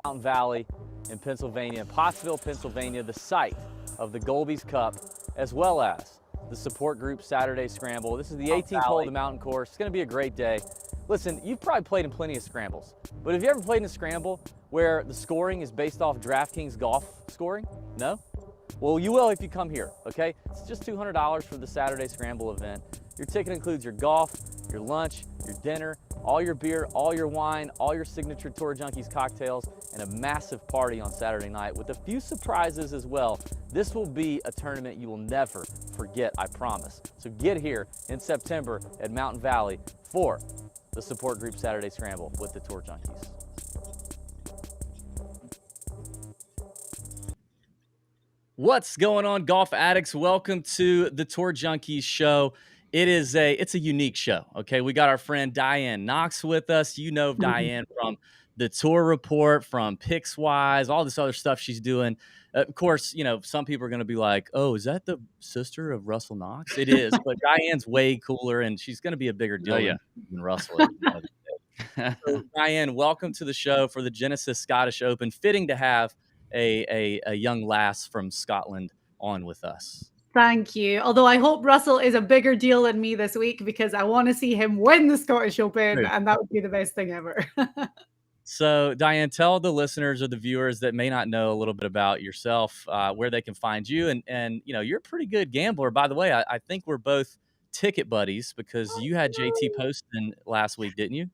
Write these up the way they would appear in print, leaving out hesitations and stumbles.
Mountain Valley in Pennsylvania, Pottsville, Pennsylvania, the site of the Golby's Cup, as well as the support group Saturday Scramble. This is the 18th hole of the mountain course. It's going to be a great day. Listen, you've probably played in plenty of scrambles, but have you ever played in a scramble where the scoring is based off DraftKings golf scoring? No? Well, you will if you come here, okay? It's just $200 for the Saturday Scramble event. Your ticket includes your golf, your lunch, your dinner, all your beer, all your wine, all your signature Tour Junkies cocktails, and a massive party on Saturday night with a few surprises as well. This will be a tournament you will never forget, I promise. So get here in September at Mountain Valley for the support group Saturday Scramble with the Tour Junkies. What's going on, golf addicts? Welcome to the Tour Junkies show. It's a unique show. Okay, we got our friend Diane Knox with us. You know Diane from the Tour Report, from PicksWise, all this other stuff she's doing. Of course, you know, some people are going to be like, "Oh, is that the sister of Russell Knox?" It is, but Diane's way cooler, and she's going to be a bigger deal than Russell. So, Diane, welcome to the show for the Genesis Scottish Open. Fitting to have a young lass from Scotland on with us. Thank you. Although I hope Russell is a bigger deal than me this week because I want to see him win the Scottish Open, and that would be the best thing ever. So, Diane, tell the listeners or the viewers that may not know a little bit about yourself, where they can find you. And you know, you're a pretty good gambler. By the way, I think we're both ticket buddies because you had JT posting last week, didn't you?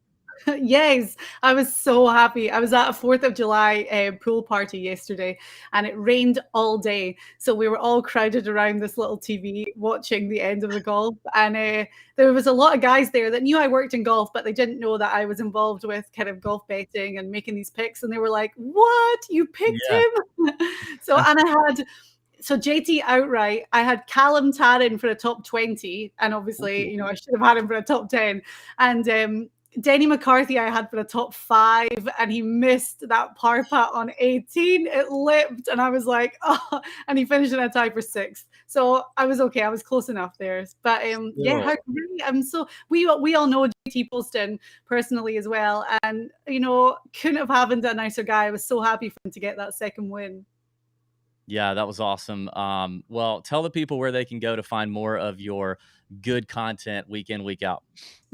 Yes, I was so happy. I was at a 4th of July pool party yesterday and it rained all day. So we were all crowded around this little TV watching the end of the golf. And there was a lot of guys there that knew I worked in golf, but they didn't know that I was involved with kind of golf betting and making these picks. And they were like, "What? You picked him?" So JT outright, I had Callum Tarran for a top 20. And obviously, you know, I should have had him for a top 10. And Denny McCarthy I had for the top 5, and he missed that par putt on 18. It lipped, and I was like, oh, and he finished in a tie for 6th. So I was okay. I was close enough there. But yeah, how great. We all know JT Poston personally as well. And, you know, couldn't have happened to a nicer guy. I was so happy for him to get that second win. Yeah, that was awesome. Well, tell the people where they can go to find more of your good content week in, week out.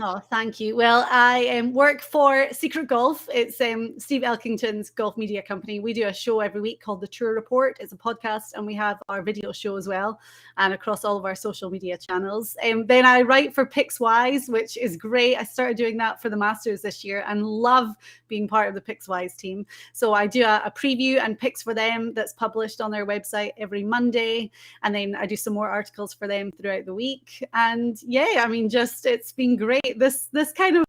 Oh, thank you. Well, I work for Secret Golf. It's Steve Elkington's golf media company. We do a show every week called The Tour Report. It's a podcast, and we have our video show as well, and across all of our social media channels. Then I write for PicksWise, which is great. I started doing that for the Masters this year and love being part of the PicksWise team. So I do a preview and picks for them that's published on their website every Monday, and then I do some more articles for them throughout the week. And yeah, I mean, it's been great. This kind of,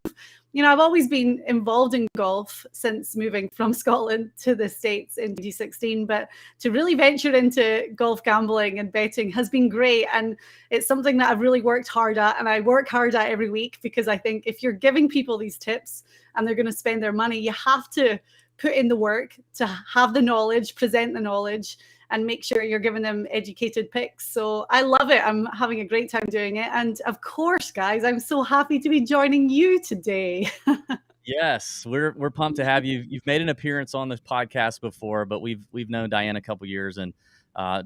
you know, I've always been involved in golf since moving from Scotland to the States in 2016, but to really venture into golf gambling and betting has been great. And it's something that I've really worked hard at, and I work hard at every week, because I think if you're giving people these tips and they're going to spend their money, you have to put in the work to have the knowledge, present the knowledge, and make sure you're giving them educated picks. So I love it. I'm having a great time doing it. And of course, guys, I'm so happy to be joining you today. Yes, we're pumped to have you. You've made an appearance on this podcast before, but we've known Diane a couple years, and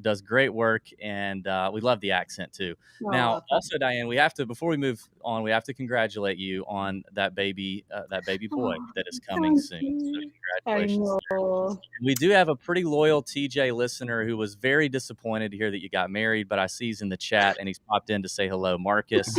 does great work, and we love the accent too. Oh, now, also, Diane, before we move on, we have to congratulate you on that baby boy that is coming soon. So congratulations. We do have a pretty loyal TJ listener who was very disappointed to hear that you got married, but I see he's in the chat and he's popped in to say hello, Marcus.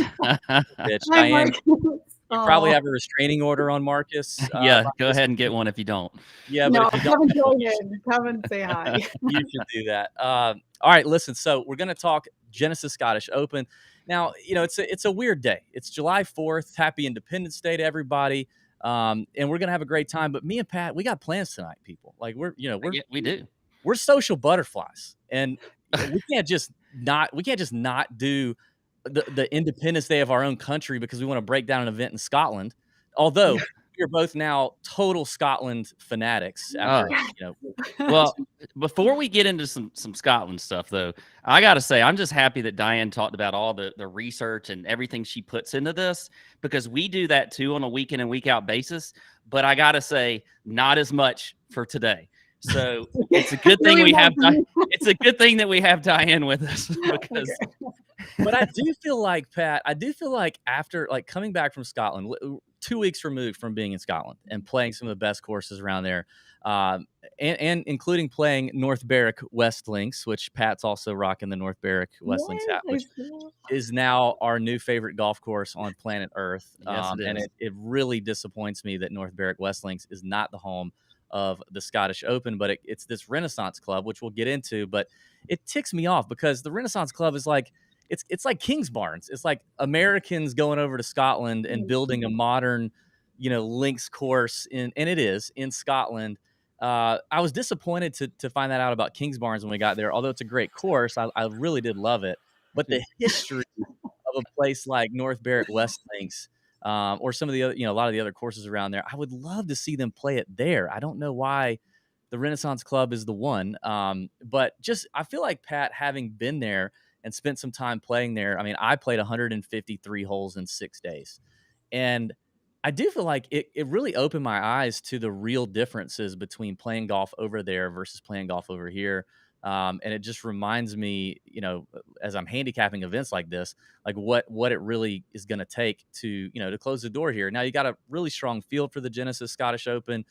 Diane, you probably have a restraining order on Marcus. Yeah, go ahead and get one if you don't. Yeah, but if you don't, come and say hi. You should do that. All right, listen. So we're going to talk Genesis Scottish Open. Now, you know, it's a weird day. It's July 4th. Happy Independence Day to everybody. And we're going to have a great time. But me and Pat, we got plans tonight, people. Like we do. We're social butterflies, and we can't just not do the Independence Day of our own country because we want to break down an event in Scotland. Although we're both now total Scotland fanatics. Well, before we get into some Scotland stuff, though, I got to say, I'm just happy that Diane talked about all the research and everything she puts into this, because we do that too on a week in and week out basis. but I gotta say, not as much for today. So it's a good thing we have. It's a good thing that we have Diane with us because. Okay. But I do feel like, Pat, after like coming back from Scotland, 2 weeks removed from being in Scotland and playing some of the best courses around there, and including playing North Berwick West Links, which Pat's also rocking the North Berwick West Links hat, which is now our new favorite golf course on planet Earth. Yes, it is. And it really disappoints me that North Berwick West Links is not the home of the Scottish Open, but it's this Renaissance Club, which we'll get into. But it ticks me off because the Renaissance Club is like, it's like Kingsbarns. It's like Americans going over to Scotland and building a modern, links course and it is in Scotland. I was disappointed to find that out about Kingsbarns when we got there. Although it's a great course, I really did love it. But the history of a place like North Berwick West Links, or some of the other, a lot of the other courses around there, I would love to see them play it there. I don't know why the Renaissance Club is the one, but I feel like, Pat, having been there and spent some time playing there. I mean, I played 153 holes in 6 days. And I do feel like it really opened my eyes to the real differences between playing golf over there versus playing golf over here. And it just reminds me, as I'm handicapping events like this, like what it really is going to take to close the door here. Now, you got a really strong field for the Genesis Scottish Open.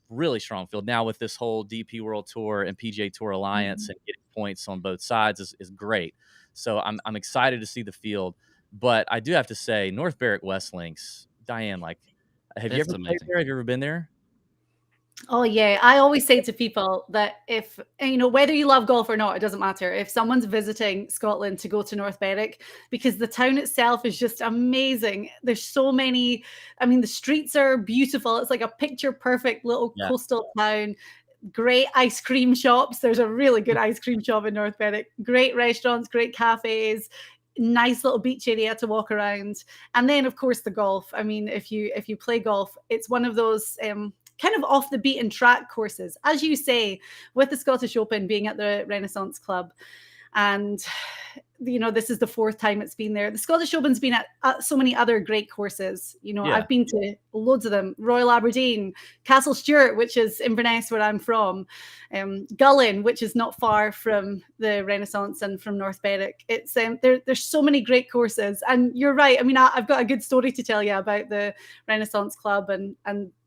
Really strong field now with this whole DP World Tour and PGA Tour Alliance, and getting points on both sides is great. So I'm excited to see the field, but I do have to say North Berwick West Links, Diane, like, have you ever played there? Have you ever been there? Oh yeah, I always say to people that if whether you love golf or not, it doesn't matter. If someone's visiting Scotland, to go to North Berwick, because the town itself is just amazing. There's so many. I mean, the streets are beautiful. It's like a picture perfect little coastal town. Great ice cream shops. There's a really good ice cream shop in North Berwick. Great restaurants, great cafes. Nice little beach area to walk around. And then of course the golf. I mean, if you play golf, it's one of those kind of off the beaten track courses, as you say, with the Scottish Open being at the Renaissance Club. And, this is the 4th time it's been there. The Scottish Open's been at so many other great courses. I've been to loads of them. Royal Aberdeen, Castle Stewart, which is Inverness, where I'm from, Gullin, which is not far from the Renaissance and from North Berwick. It's there's so many great courses. And you're right. I mean, I've got a good story to tell you about the Renaissance Club and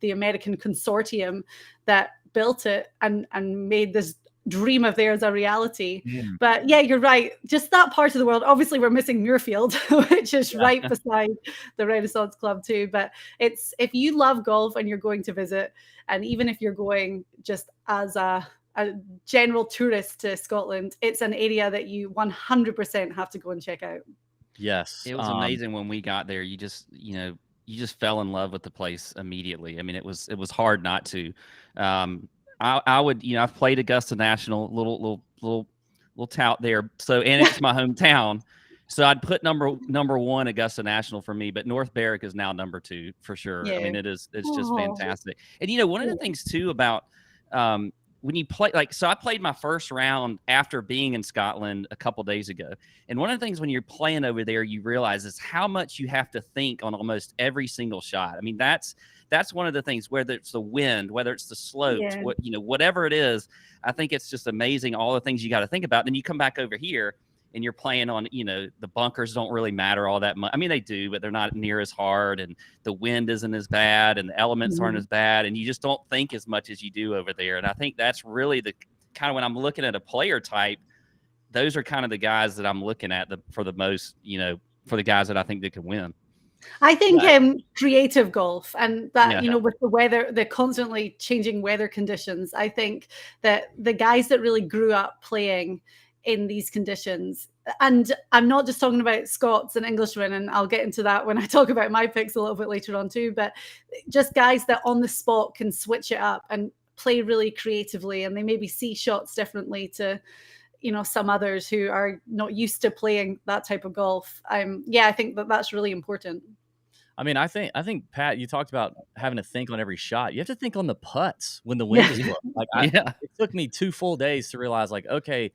the American consortium that built it and made this dream of theirs a reality. But yeah, you're right, just that part of the world. Obviously we're missing Muirfield, which is right beside the Renaissance Club too. But it's, if you love golf and you're going to visit, and even if you're going just as a general tourist to Scotland, it's an area that you 100% have to go and check out. Yes, it was amazing when we got there. You just fell in love with the place immediately. I mean, it was hard not to. I would, I've played Augusta National, little tout there. So, and it's my hometown. So I'd put number one Augusta National for me, but North Berwick is now number 2 for sure. Yeah. I mean, it's just fantastic. And one of the things too about when you play, so I played my first round after being in Scotland a couple days ago. And one of the things when you're playing over there, you realize is how much you have to think on almost every single shot. I mean, that's one of the things, whether it's the wind, whether it's the slopes, whatever it is. I think it's just amazing, all the things you got to think about. Then you come back over here and you're playing on, the bunkers don't really matter all that much. I mean, they do, but they're not near as hard, and the wind isn't as bad, and the elements aren't as bad, and you just don't think as much as you do over there. And I think that's really the kind of, when I'm looking at a player type, those are kind of the guys that I'm looking at for the most, for the guys that I think that could win. I think creative golf, and that, with the weather, the constantly changing weather conditions, I think that the guys that really grew up playing in these conditions, and I'm not just talking about Scots and Englishmen, and I'll get into that when I talk about my picks a little bit later on too, but just guys that on the spot can switch it up and play really creatively, and they maybe see shots differently to some others who are not used to playing that type of golf. I think that's really important. I mean, I think Pat, you talked about having to think on every shot. You have to think on the putts when the wind is blowing. It took me 2 full days to realize, like, okay,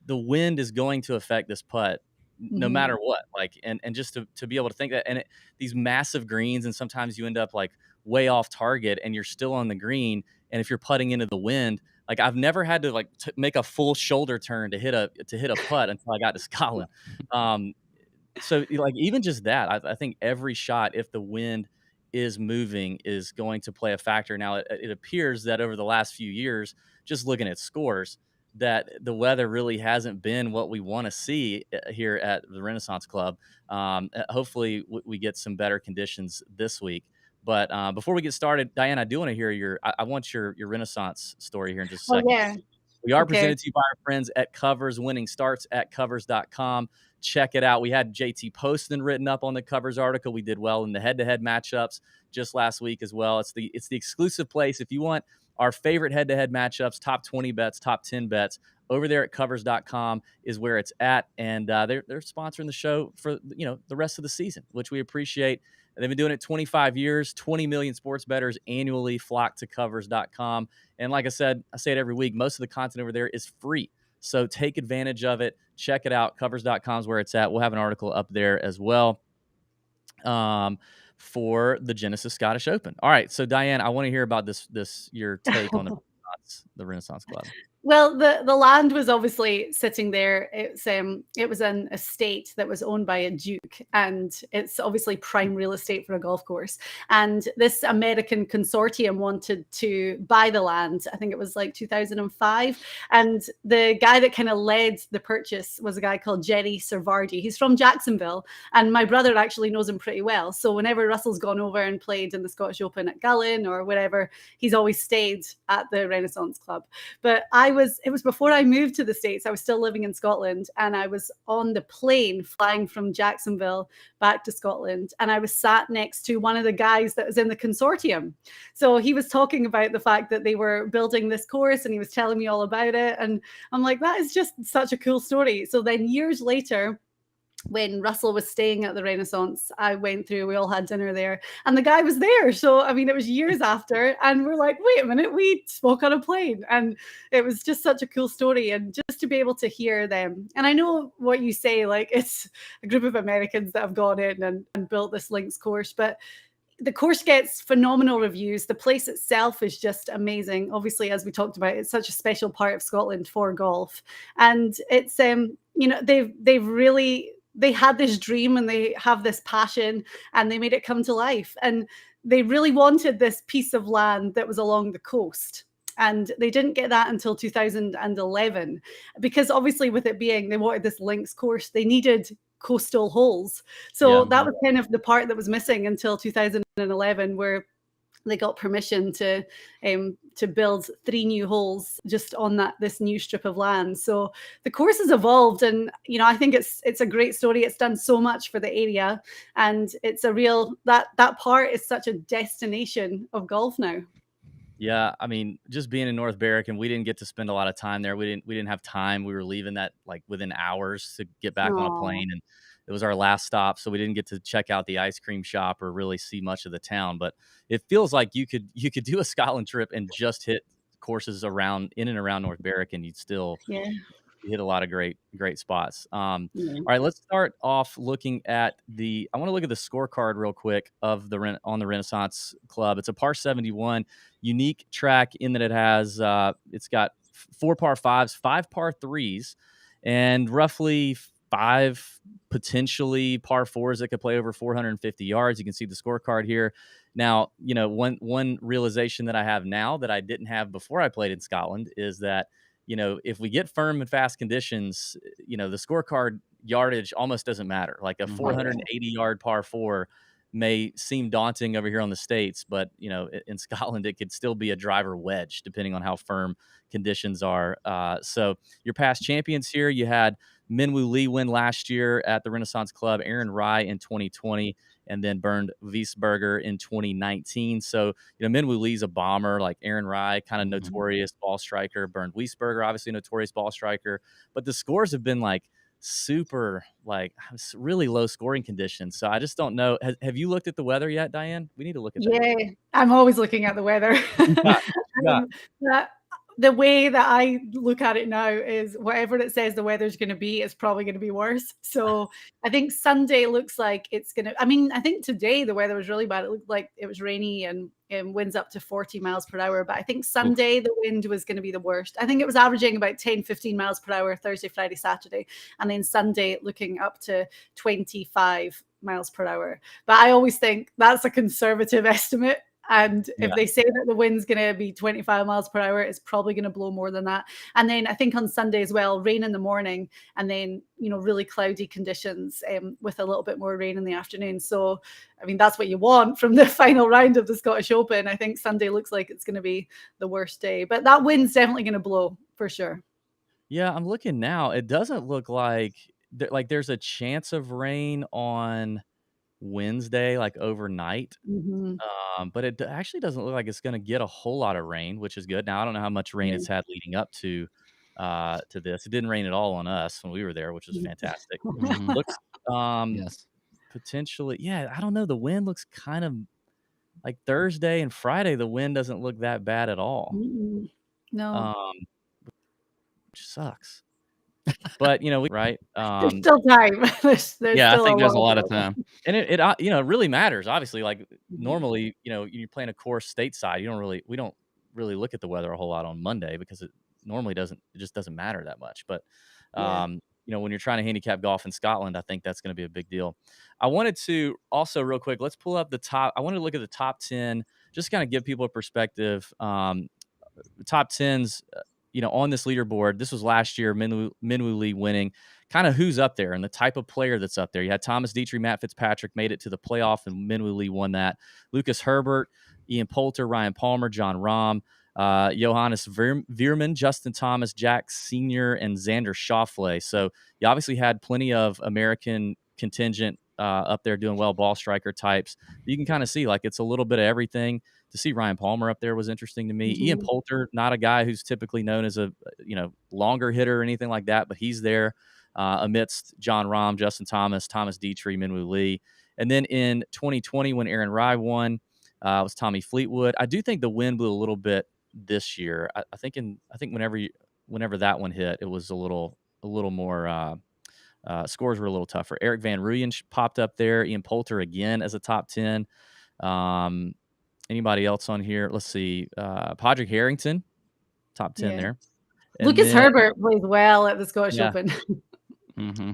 the wind is going to affect this putt no matter what. Like, and just to be able to think that, and these massive greens, and sometimes you end up like way off target and you're still on the green, and if you're putting into the wind, like I've never had to make a full shoulder turn to hit a putt until I got to Scotland. So like even just that, I think every shot, if the wind is moving, is going to play a factor. Now it appears that over the last few years, just looking at scores, that the weather really hasn't been what we want to see here at the Renaissance Club. Hopefully we get some better conditions this week. But before we get started, Diane, I do want to hear I want your Renaissance story here in just a second. Yeah. We are presented to you by our friends at Covers. Winning starts at covers.com. Check it out. We had JT Poston written up on the Covers article. We did well in the head-to-head matchups just last week as well. It's the exclusive place. If you want our favorite head-to-head matchups, top 20 bets, top 10 bets, over there at covers.com is where it's at. And they're sponsoring the show for the rest of the season, which we appreciate. They've been doing it 25 years. 20 million sports bettors annually flock to covers.com. And like I said, I say it every week, most of the content over there is free. So take advantage of it. Check it out. Covers.com is where it's at. We'll have an article up there as well for the Genesis Scottish Open. All right. So Diane, I want to hear about your take on the Renaissance Club. Well, the land was obviously sitting there. It was an estate that was owned by a duke, and it's obviously prime real estate for a golf course. And this American consortium wanted to buy the land. I think it was like 2005. And the guy that kind of led the purchase was a guy called Jerry Servardi. He's from Jacksonville, and my brother actually knows him pretty well. So whenever Russell's gone over and played in the Scottish Open at Gullin or wherever, he's always stayed at the Renaissance Club. But it was before I moved to the States. I was still living in Scotland, and I was on the plane flying from Jacksonville back to Scotland, and I was sat next to one of the guys that was in the consortium. So he was talking about the fact that they were building this course, and he was telling me all about it. And I'm like, that is just such a cool story. So then years later, when Russell was staying at the Renaissance, we all had dinner there, and the guy was there. So, I mean, it was years after, and we're like, wait a minute, we spoke on a plane. And it was just such a cool story. And just to be able to hear them. And I know what you say, like it's a group of Americans that have gone in and built this links course, but the course gets phenomenal reviews. The place itself is just amazing. Obviously, as we talked about, it's such a special part of Scotland for golf. And it's, they had this dream and they have this passion, and they made it come to life. And they really wanted this piece of land that was along the coast. And they didn't get that until 2011, because obviously with it being, they wanted this links course, they needed coastal holes. So that was kind of the part that was missing until 2011, where they got permission to build 3 new holes just on this new strip of land. So the course has evolved, and I think it's a great story. It's done so much for the area, and it's a real that part is such a destination of golf now. Yeah, I mean, just being in North Berwick, and we didn't get to spend a lot of time there. We didn't have time. We were leaving that like within hours to get back on a plane, and it was our last stop, so we didn't get to check out the ice cream shop or really see much of the town. But it feels like you could do a Scotland trip and just hit courses in and around North Berwick, and you'd still hit a lot of great spots. All right, let's start off looking at I want to look at the scorecard real quick of on the Renaissance Club. It's a par 71 unique track in that it has it's got 4 par 5s, 5 par 3s, and roughly 5 potentially par 4s that could play over 450 yards. You can see the scorecard here. Now, one realization that I have now that I didn't have before I played in Scotland is that, if we get firm and fast conditions, the scorecard yardage almost doesn't matter. Like a 480-yard par 4 may seem daunting over here on the States, but, in Scotland, it could still be a driver wedge depending on how firm conditions are. So your past champions here, you had Minwoo Lee win last year at the Renaissance Club, Aaron Rye in 2020, and then Bernd Wiesberger in 2019. So, Minwoo Lee's a bomber, like Aaron Rye, kind of notorious ball striker. Bernd Wiesberger, obviously notorious ball striker. But the scores have been like super, like really low scoring conditions. So I just don't know. Have you looked at the weather yet, Diane? We need to look at that. Yeah, I'm always looking at the weather. the way that I look at it now is whatever it says the weather's going to be, it's probably going to be worse. So I think Sunday looks like it's going to, I mean, I think today the weather was really bad. It looked like it was rainy and winds up to 40 miles per hour. But I think Sunday the wind was going to be the worst. I think it was averaging about 10, 15 miles per hour Thursday, Friday, Saturday. And then Sunday looking up to 25 miles per hour. But I always think that's a conservative estimate. And if they say that the wind's going to be 25 miles per hour, it's probably going to blow more than that. And then I think on Sunday as well, rain in the morning and then, really cloudy conditions with a little bit more rain in the afternoon. So, I mean, that's what you want from the final round of the Scottish Open. I think Sunday looks like it's going to be the worst day, but that wind's definitely going to blow for sure. Yeah, I'm looking now. It doesn't look like there's a chance of rain on Wednesday, like overnight. Mm-hmm. But it actually doesn't look like it's going to get a whole lot of rain, which is good. Now, I don't know how much rain it's had leading up to this. It didn't rain at all on us when we were there, which was fantastic. Looks Yes. potentially, yeah, I don't know. The wind looks kind of like Thursday and Friday. The wind doesn't look that bad at all. No. Which sucks. But right? There's still time. there's Yeah, I still think there's a lot of of time. And it really matters. Obviously, like normally, you're playing a course stateside. We don't really look at the weather a whole lot on Monday because it normally just doesn't matter that much. But when you're trying to handicap golf in Scotland, I think that's going to be a big deal. I wanted to also real quick, let's pull up the top. I wanted to look at the top 10, just kind of give people a perspective. The top 10s, on this leaderboard. This was last year, Minwoo Lee winning. Kind of who's up there and the type of player that's up there. You had Thomas Dietrich, Matt Fitzpatrick made it to the playoff, and Minwoo Lee won that. Lucas Herbert, Ian Poulter, Ryan Palmer, John Rahm, Johannes Veerman, Justin Thomas, Jack Sr., and Xander Schauffele. So you obviously had plenty of American contingent up there doing well, ball striker types. You can kind of see like it's a little bit of everything. To see Ryan Palmer up there was interesting to me. Ian Poulter, not a guy who's typically known as a longer hitter or anything like that, but he's there amidst John Rahm, Justin Thomas, Thomas Dietrich, Minwoo Lee. And then in 2020, when Aaron Rai won, was Tommy Fleetwood. I do think the wind blew a little bit this year. I think whenever that one hit, it was a little more. Scores were a little tougher. Eric Van Rooyen popped up there. Ian Poulter again as a top 10. Anybody else on here? Let's see. Padraig Harrington, top 10 there. And Lucas Herbert plays well at the Scottish Open.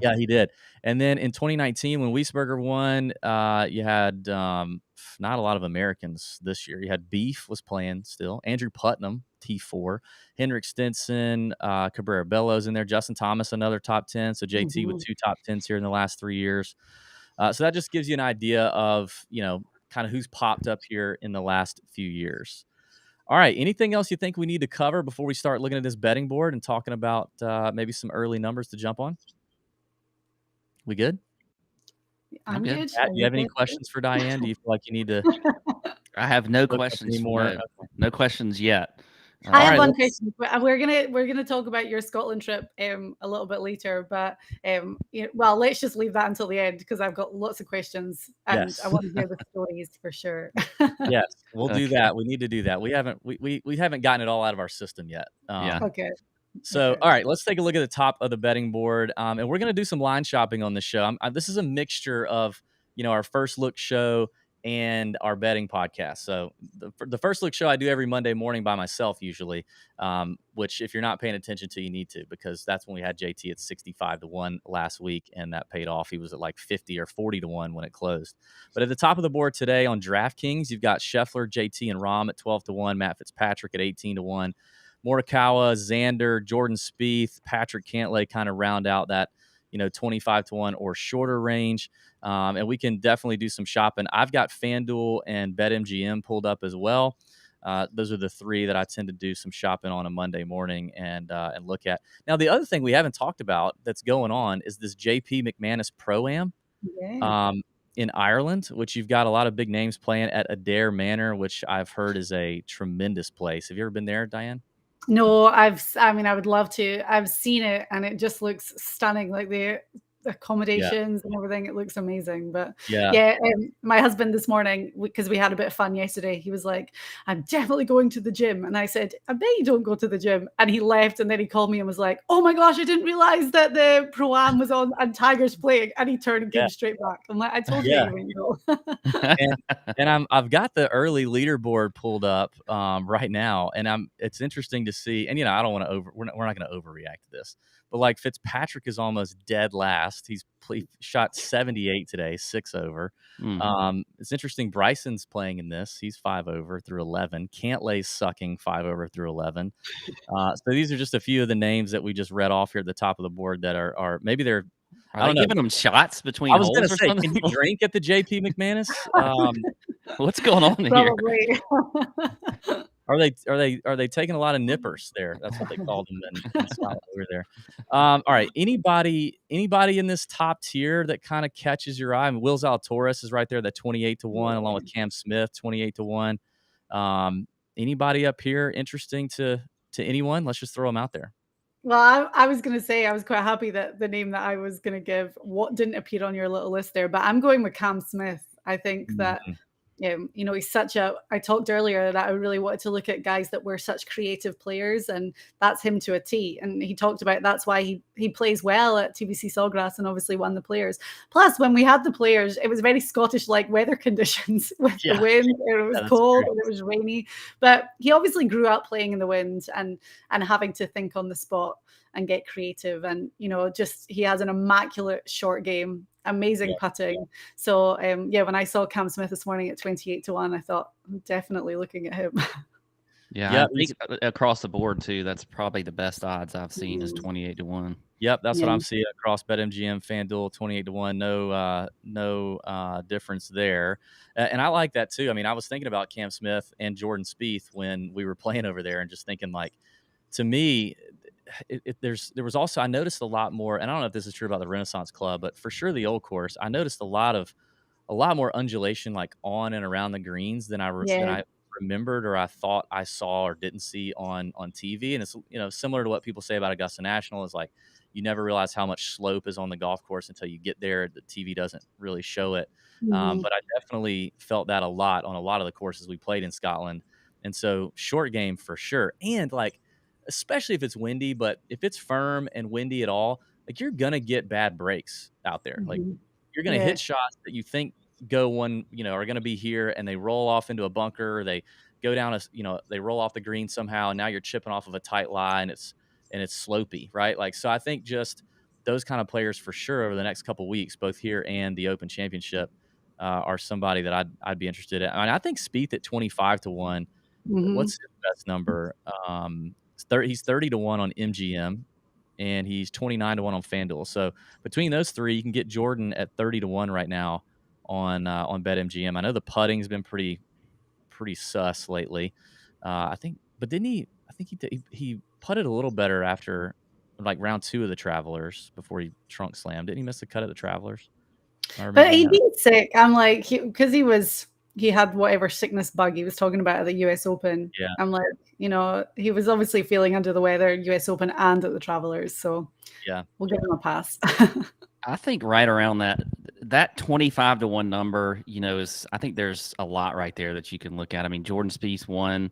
Yeah, he did. And then in 2019, when Wiesberger won, you had not a lot of Americans this year. You had Beef was playing still. Andrew Putnam, T4. Henrik Stenson, Cabrera Bellows in there. Justin Thomas, another top 10. So JT with 2 top 10s here in the last 3 years. So that just gives you an idea of, kind of who's popped up here in the last few years. All right. Anything else you think we need to cover before we start looking at this betting board and talking about maybe some early numbers to jump on? We good? I'm good. Pat, do you have any questions for Diane? Do you feel like you need to? I have no questions anymore. No questions yet. I have one question. We're gonna talk about your Scotland trip a little bit later, but let's just leave that until the end because I've got lots of questions and I want to hear the stories for sure. Yes, we'll do that. We need to do that. We haven't gotten it all out of our system yet. Okay. So, all right, let's take a look at the top of the betting board, and we're going to do some line shopping on the show. This is a mixture of our first look show and our betting podcast. So the first look show I do every Monday morning by myself usually, which if you're not paying attention to, you need to, because that's when we had JT at 65-1 last week, and that paid off. He was at like 50 or 40-1 when it closed. But at the top of the board today on DraftKings, you've got Scheffler, JT, and Rahm at 12-1, Matt Fitzpatrick at 18-1, Morikawa, Xander, Jordan Spieth, Patrick Cantlay kind of round out that 25-1 or shorter range. And we can definitely do some shopping. I've got FanDuel and BetMGM pulled up as well. Those are the 3 that I tend to do some shopping on a Monday morning and look at. Now, the other thing we haven't talked about that's going on is this JP McManus Pro-Am in Ireland, which you've got a lot of big names playing at Adair Manor, which I've heard is a tremendous place. Have you ever been there, Diane? No, I would love to. I've seen it and it just looks stunning. Like accommodations and everything. It looks amazing. But Yeah. my husband this morning, because we had a bit of fun yesterday, he was like, I'm definitely going to the gym. And I said, I bet you don't go to the gym. And he left, and then he called me and was like, oh my gosh, I didn't realize that the Pro-Am was on and Tiger's playing. And he turned and came straight back. I'm like, I told you you wouldn't go. and I've got the early leaderboard pulled up right now, and it's interesting to see. And I don't want to we're not going to overreact to this, but like Fitzpatrick is almost dead last. He shot 78 today, 6 over. It's interesting. Bryson's playing in this. He's 5 over through 11. Cantlay's sucking 5 over through 11. So these are just a few of the names that we just read off here at the top of the board that are maybe they're. Are they giving them shots between holes or something? Can you drink at the JP McManus? What's going on here? Are they taking a lot of nippers there? That's what they called them in Scotland over there. All right. Anybody in this top tier that kind of catches your eye? I mean, Will Zalatoris is right there, that 28-1, along with Cam Smith, 28-1. Anybody up here interesting to anyone? Let's just throw them out there. Well, I was going to say I was quite happy that the name that I was going to give didn't appear on your little list there, but I'm going with Cam Smith. I think that, he's I talked earlier that I really wanted to look at guys that were such creative players, and that's him to a T. And he talked about that's why he plays well at TBC Sawgrass and obviously won the Players. Plus, when we had the Players, it was very Scottish-like weather conditions with the wind. It was cold and it was rainy. But he obviously grew up playing in the wind and having to think on the spot and get creative. And, he has an immaculate short game. Amazing putting. So when I saw Cam Smith this morning at 28-1, I thought, I'm definitely looking at him. I think across the board too, that's probably the best odds I've seen is 28-1. Yep, that's what I'm seeing across BetMGM, FanDuel, 28-1. No difference there. And I like that too. I mean, I was thinking about Cam Smith and Jordan Spieth when we were playing over there, and just thinking, like, to me, there was also, I noticed a lot more, and I don't know if this is true about the Renaissance Club, but for sure the old course, I noticed a lot more undulation, like on and around the greens than I remembered, or I thought I saw or didn't see on TV. And it's similar to what people say about Augusta National, is like you never realize how much slope is on the golf course until you get there. The TV doesn't really show it. But I definitely felt that a lot on a lot of the courses we played in Scotland. And so short game for sure. And like, especially if it's windy, but if it's firm and windy at all, like you're going to get bad breaks out there. Like you're going to hit shots that you think are going to be here, and they roll off into a bunker, or they go down they roll off the green somehow, and now you're chipping off of a tight lie, and it's slopey, right? Like, so I think just those kind of players for sure over the next couple of weeks, both here and the Open Championship, are somebody that I'd be interested in. I mean, I think Spieth at 25-1. What's his best number? He's 30-1 on MGM, and he's 29-1 on FanDuel. So between those three, you can get Jordan at 30-1 right now on BetMGM. I know the putting's been pretty sus lately. I think he putted a little better after like round 2 of the Travelers before he trunk slammed. Didn't he miss the cut at the Travelers? But he beat sick. I'm like, because he had whatever sickness bug he was talking about at the US Open. Yeah. I'm like, he was obviously feeling under the weather, US Open and at the Travelers. So we'll give him a pass. I think right around that 25-1 number, is, I think there's a lot right there that you can look at. I mean, Jordan Spieth won,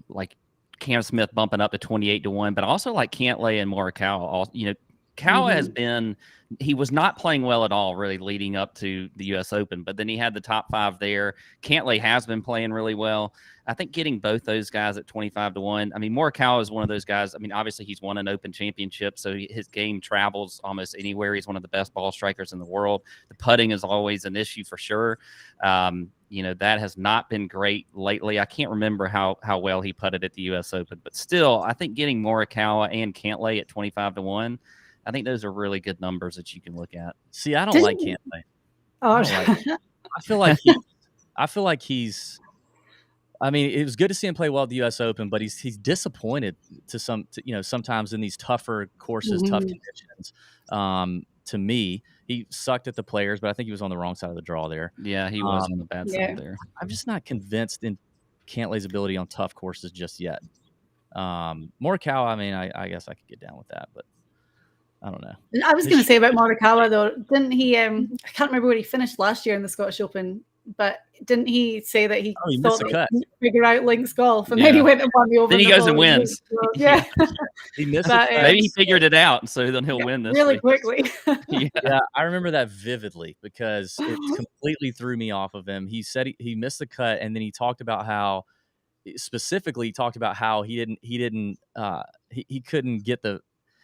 like Cam Smith bumping up to 28-1, but also like Cantlay and Morikawa. Kawa has been, he was not playing well at all really leading up to the U.S. Open, but then he had the top 5 there. Cantlay has been playing really well. I think getting both those guys at 25-1. I mean, Morikawa is one of those guys. I mean, obviously he's won an Open Championship, so his game travels almost anywhere. He's one of the best ball strikers in the world. The putting is always an issue for sure. That has not been great lately. I can't remember how well he putted at the U.S. Open, but still, I think getting Morikawa and Cantlay at 25-1. I think those are really good numbers that you can look at. See, I don't like Cantlay. I feel like he's. I mean, it was good to see him play well at the U.S. Open, but he's disappointed sometimes in these tougher courses, tough conditions. To me, he sucked at the Players, but I think he was on the wrong side of the draw there. Yeah, he was on the bad side there. I'm just not convinced in Cantlay's ability on tough courses just yet. Morikawa, I mean, I guess I could get down with that, but. I don't know. I was going to say about Morikawa though, didn't he? I can't remember where he finished last year in the Scottish Open, but didn't he say that he missed thought the that cut. he could figure out links golf, and then he went and won the Open? Then he goes and wins. Yeah, he missed But, the cut. Maybe he figured it out, so then he'll win this really week. quickly. Yeah, I remember that vividly because it completely threw me off of him. He said he missed the cut, and then he talked about how specifically he talked about how he couldn't get the.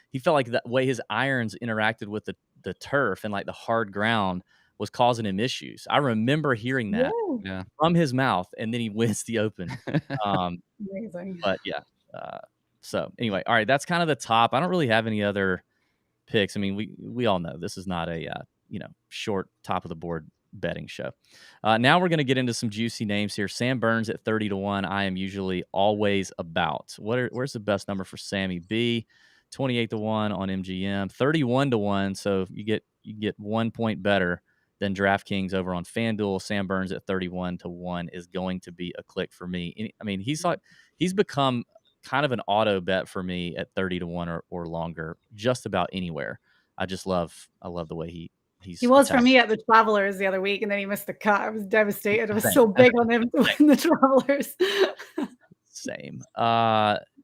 He felt like the way his irons interacted with the turf and like the hard ground was causing him issues. I remember hearing that from his mouth, and then he wins the Open. Amazing. But yeah. So anyway, all right, that's kind of the top. I don't really have any other picks. I mean, we all know this is not a short top of the board betting show. Now we're going to get into some juicy names here. Sam Burns at 30-1. I am usually always about. Where's the best number for Sammy B? 28-1 on MGM, 31-1. So you get 1 point better than DraftKings over on FanDuel. Sam Burns at 31-1 is going to be a click for me. I mean, he's become kind of an auto bet for me at 30-1 or longer, just about anywhere. I love the way he was for me at the Travelers the other week, and then he missed the cut. I was devastated. I was so big on him to win the Travelers. Same.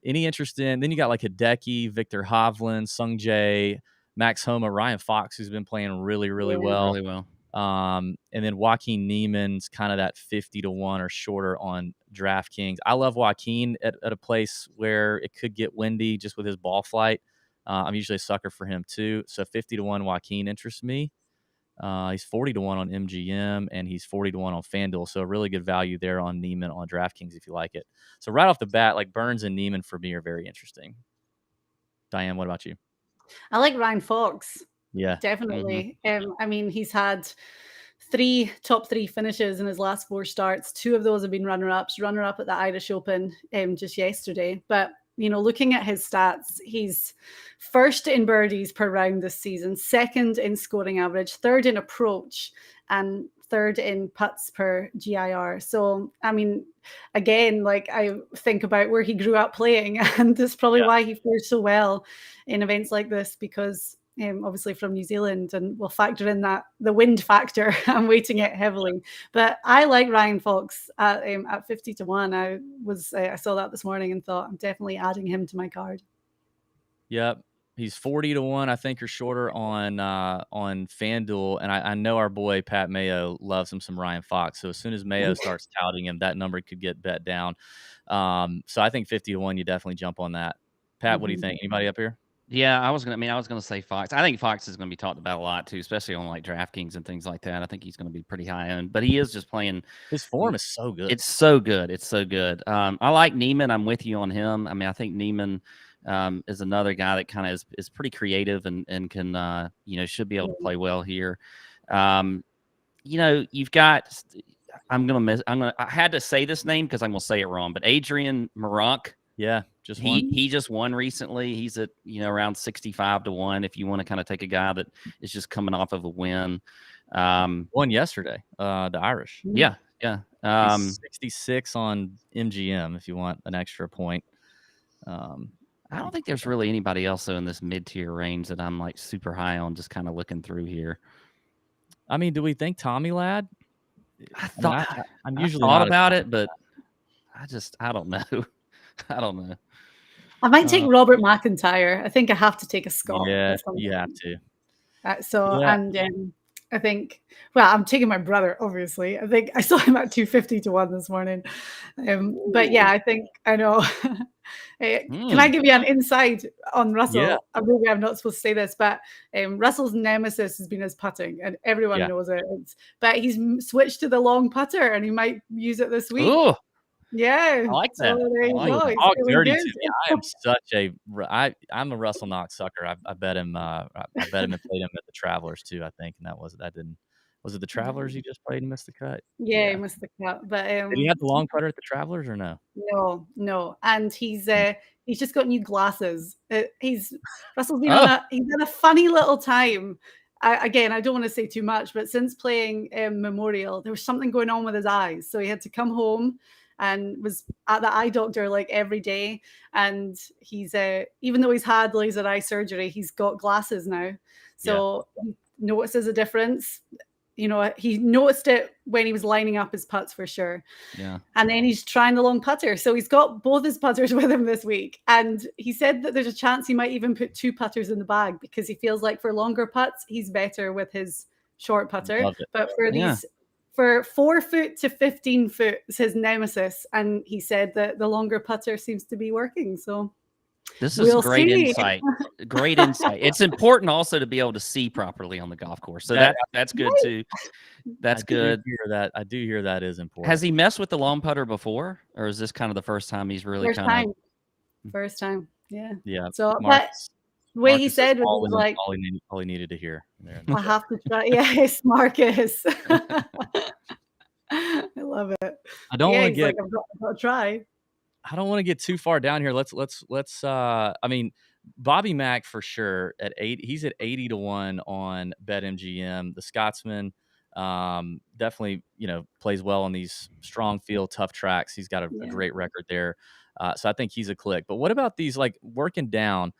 Any interest in? Then you got like Hideki, Victor Hovland, Sung Jae, Max Homa, Ryan Fox, who's been playing really well. Really well. And then Joaquin Neiman's kind of that 50-1 or shorter on DraftKings. I love Joaquin at a place where it could get windy just with his ball flight. I'm usually a sucker for him too. So 50-1 Joaquin interests me. He's 40-1 on MGM, and he's 40-1 on FanDuel. So a really good value there on Neiman on DraftKings if you like it. So right off the bat, like Burns and Neiman for me are very interesting. Diane, what about you? I like Ryan Fox. Yeah, definitely. I mean, he's had 3 top 3 finishes in his last 4 starts. 2 of those have been runner-ups. Runner-up at the Irish Open just yesterday. But looking at his stats, he's first in birdies per round this season, second in scoring average, third in approach, and third in putts per GIR. So, I mean, again, like I think about where he grew up playing, and that's probably why he fares so well in events like this, because obviously from New Zealand, and we'll factor in that the wind factor. I'm weighting it heavily, but I like Ryan Fox at 50-1. I saw that this morning and thought I'm definitely adding him to my card. Yep. He's 40-1, I think, or shorter on FanDuel, and I know our boy Pat Mayo loves him some Ryan Fox. So as soon as Mayo starts touting him, that number could get bet down. So I think 50-1, you definitely jump on that. Pat, what do you think? Anybody up here? Yeah, I was gonna say Fox. I think Fox is gonna be talked about a lot too, especially on like DraftKings and things like that. I think he's gonna be pretty high end, but he is just playing. His form is so good. It's so good. It's so good. I like Neiman. I'm with you on him. I mean, I think Neiman is another guy that kind of is pretty creative and can should be able to play well here. You've got. I had to say this name because I'm gonna say it wrong, but Adrian Maron. Yeah, he just won recently. He's at around 65-1. If you want to kind of take a guy that is just coming off of a win, won yesterday. The Irish. Yeah. 66 on MGM. If you want an extra point. I don't think there's really anybody else in this mid-tier range that I'm like super high on. Just kind of looking through here. I mean, do we think Tommy Ladd? I thought I'm usually thought about it, but I don't know. I don't know. I might take Robert McIntyre. I think I have to take a Scot. Yeah, you have to. And I think, I'm taking my brother, obviously. I think I saw him at 250-1 this morning. But yeah, I think I know. Can I give you an insight on Russell? Yeah. Maybe I'm not supposed to say this, but Russell's nemesis has been his putting, and everyone knows it. But he's switched to the long putter, and he might use it this week. Ooh. Yeah, I like that. So there you go. Talk dirty to me. I'm a Russell Knox sucker. I bet him. I bet him and played him at the Travelers too. I think, and was it the Travelers he just played and missed the cut? Yeah, he missed the cut. But did he have the long putter at the Travelers or no? No. And he's just got new glasses. Russell's been he's in a funny little time. I don't want to say too much, but since playing Memorial, there was something going on with his eyes, so he had to come home and was at the eye doctor like every day. And he's even though he's had laser eye surgery, he's got glasses now. So he notices a difference. You know, he noticed it when he was lining up his putts for sure. Yeah. And then he's trying the long putter. So he's got both his putters with him this week. And he said that there's a chance he might even put 2 putters in the bag because he feels like for longer putts, he's better with his short putter. But for these, for 4 foot to 15 foot is his nemesis. And he said that the longer putter seems to be working. So this is great insight. Great insight. It's important also to be able to see properly on the golf course. So that's good too. That's good. I do hear that is important. Has he messed with the long putter before, or is this kind of the first time he's really First time. Yeah. Yeah. So but the way he said was like all he needed to hear. I have to try. Yes, Marcus. I love it. I don't want to get. Like, I've got to try. I don't want to get too far down here. Let's. I mean, Bobby Mack for sure at 8. He's at 80 to 1 on BetMGM. The Scotsman, definitely plays well on these strong field, tough tracks. He's got a great record there. So I think he's a click. But what about these like working down?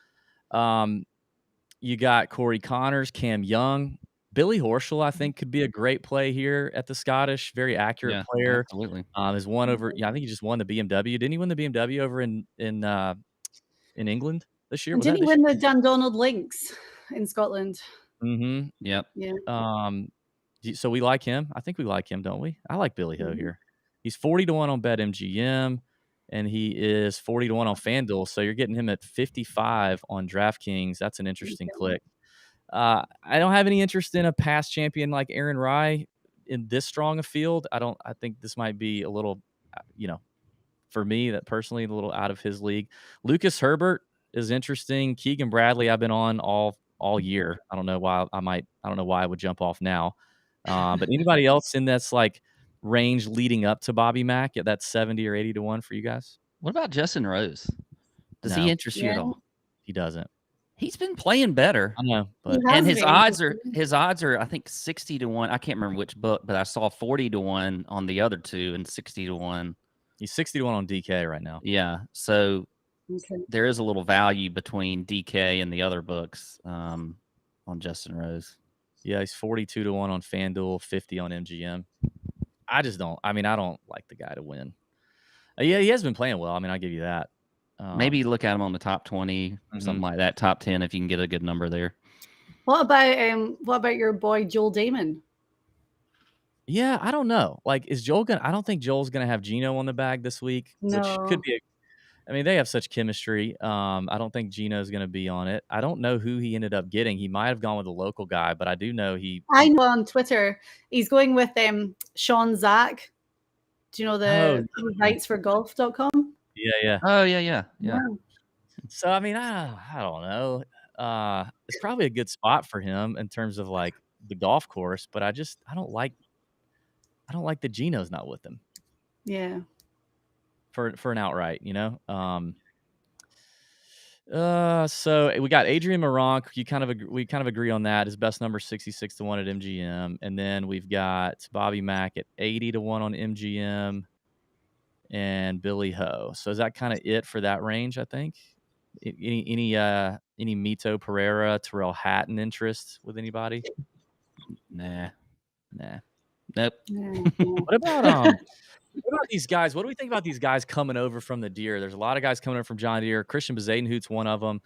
You got Corey Connors, Cam Young. Billy Horschel, I think, could be a great play here at the Scottish. Very accurate player. Absolutely. Has won over. I think he just won the BMW. Didn't he win the BMW over in England this year? Didn't he win the Dundonald Links in Scotland? Mm-hmm. Yep. Yeah. So we like him. I think we like him, don't we? I like Billy Ho here. He's 40 to 1 on BetMGM, and he is 40 to 1 on FanDuel. So you're getting him at 55 on DraftKings. That's an interesting click. I don't have any interest in a past champion like Aaron Rye in this strong a field. I think this might be a little, for me, that personally, a little out of his league. Lucas Herbert is interesting. Keegan Bradley, I've been on all year. I don't know why I would jump off now. But anybody else in that's like range leading up to Bobby Mack at that 70 or 80 to 1 for you guys? What about Justin Rose? Does he interest you at all? He doesn't. He's been playing better. I know, but his odds are I think 60 to 1. I can't remember which book, but I saw 40 to 1 on the other two and 60 to 1. He's 60 to 1 on DK right now. Yeah, so there is a little value between DK and the other books on Justin Rose. Yeah, he's 42 to 1 on FanDuel, 50 on MGM. I don't like the guy to win. Yeah, he has been playing well. I mean, I'll give you that. Maybe look at him on the top 20, something like that, top 10 if you can get a good number there. What about your boy Joel Damon? Yeah, I don't know. Like, is Joel gonna? I don't think Joel's gonna have Gino on the bag this week, which could be. They have such chemistry. I don't think Gino's gonna be on it. I don't know who he ended up getting. He might have gone with a local guy, but I do know I know on Twitter he's going with Sean Zach. Do you know the rights for golf.com? Yeah. Oh, yeah. So, I don't know. It's probably a good spot for him in terms of like the golf course, but I don't like that Gino's not with him. Yeah. For an outright, So we got Adrian Maron. We kind of agree on that. His best number 66 to 1 at MGM, and then we've got Bobby Mack at 80 to 1 on MGM. And Billy Ho. So is that kind of it for that range? I think. Any Mito Pereira, Terrell Hatton interest with anybody? Nah. Nope. What about these guys? What do we think about these guys coming over from the Deere? There's a lot of guys coming over from John Deere. Christian Bezadenhout's one of them.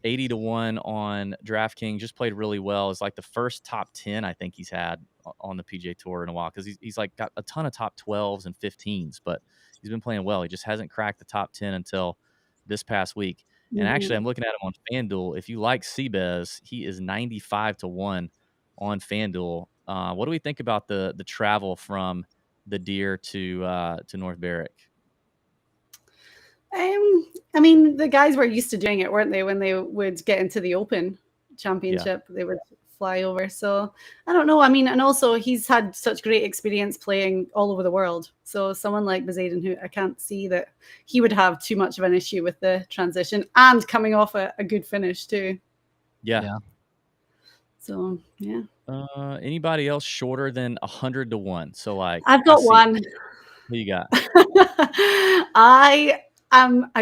80 to 1 on DraftKings. Just played really well. It's like the first top 10 I think he's had on the PGA Tour in a while because he's like got a ton of top 12s and 15s, but he's been playing well. He just hasn't cracked the top 10 until this past week. And actually, I'm looking at him on FanDuel. If you like Seabez, he is 95 to 1 on FanDuel. What do we think about the travel from the Deere to North Berwick? The guys were used to doing it, weren't they? When they would get into the Open Championship, they would fly over. So I don't know. And also he's had such great experience playing all over the world. So someone like Bezadenhout, I can't see that he would have too much of an issue with the transition and coming off a good finish too. Yeah. So yeah. Anybody else shorter than 100 to 1? So like I've got one. Who you got? I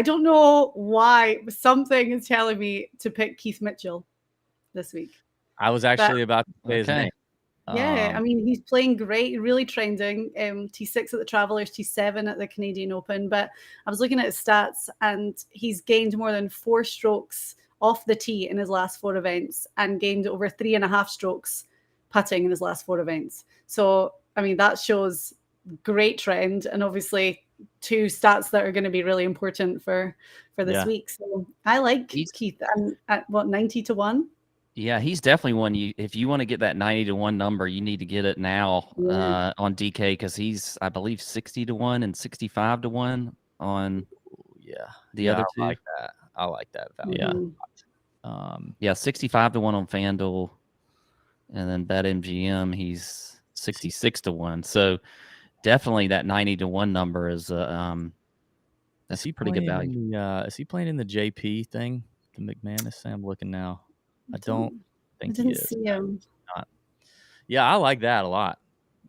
don't know why, but something is telling me to pick Keith Mitchell this week. I was actually about to say his name. Yeah, I mean, he's playing great, really trending. T6 at the Travelers, T7 at the Canadian Open. But I was looking at his stats, and he's gained more than 4 strokes off the tee in his last 4 events and gained over 3.5 strokes putting in his last 4 events. So, I mean, that shows great trend, and obviously 2 stats that are going to be really important for this week. So I like Keith. I'm at 90 to 1. Yeah, he's definitely one. If you want to get that 90 to 1 number, you need to get it now on DK, because he's, I believe, 60 to 1 and 65 to 1 on the other 2. I like that value. Yeah. 65 to 1 on FanDuel, and then BetMGM he's 66 to 1. So definitely that 90 to 1 number is that's pretty good value. Is he playing in the JP thing, the McManus? I'm looking now. I don't think he is. See him. Yeah, I like that a lot.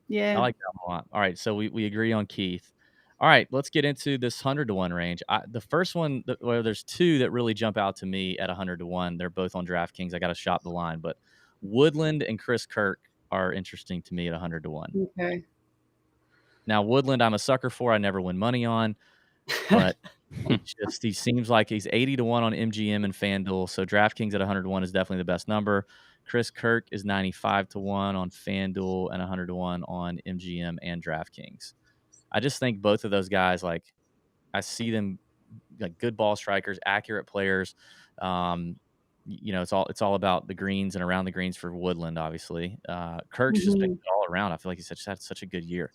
Yeah, I like that a lot. All right, so we agree on Keith. All right, let's get into this 100 to 1 range. The first one, there's 2 that really jump out to me at 100 to 1. They're both on DraftKings. I got to shop the line, but Woodland and Chris Kirk are interesting to me at 100 to 1. Okay. Now, Woodland, I'm a sucker for. I never win money on, but he seems like he's 80 to 1 on MGM and FanDuel. So DraftKings at 100 to 1 is definitely the best number. Chris Kirk is 95 to 1 on FanDuel and 100 to 1 on MGM and DraftKings. I just think both of those guys, like, I see them like good ball strikers, accurate players. It's all about the greens and around the greens for Woodland, obviously. Kirk's just been all around. I feel like he's had such a good year.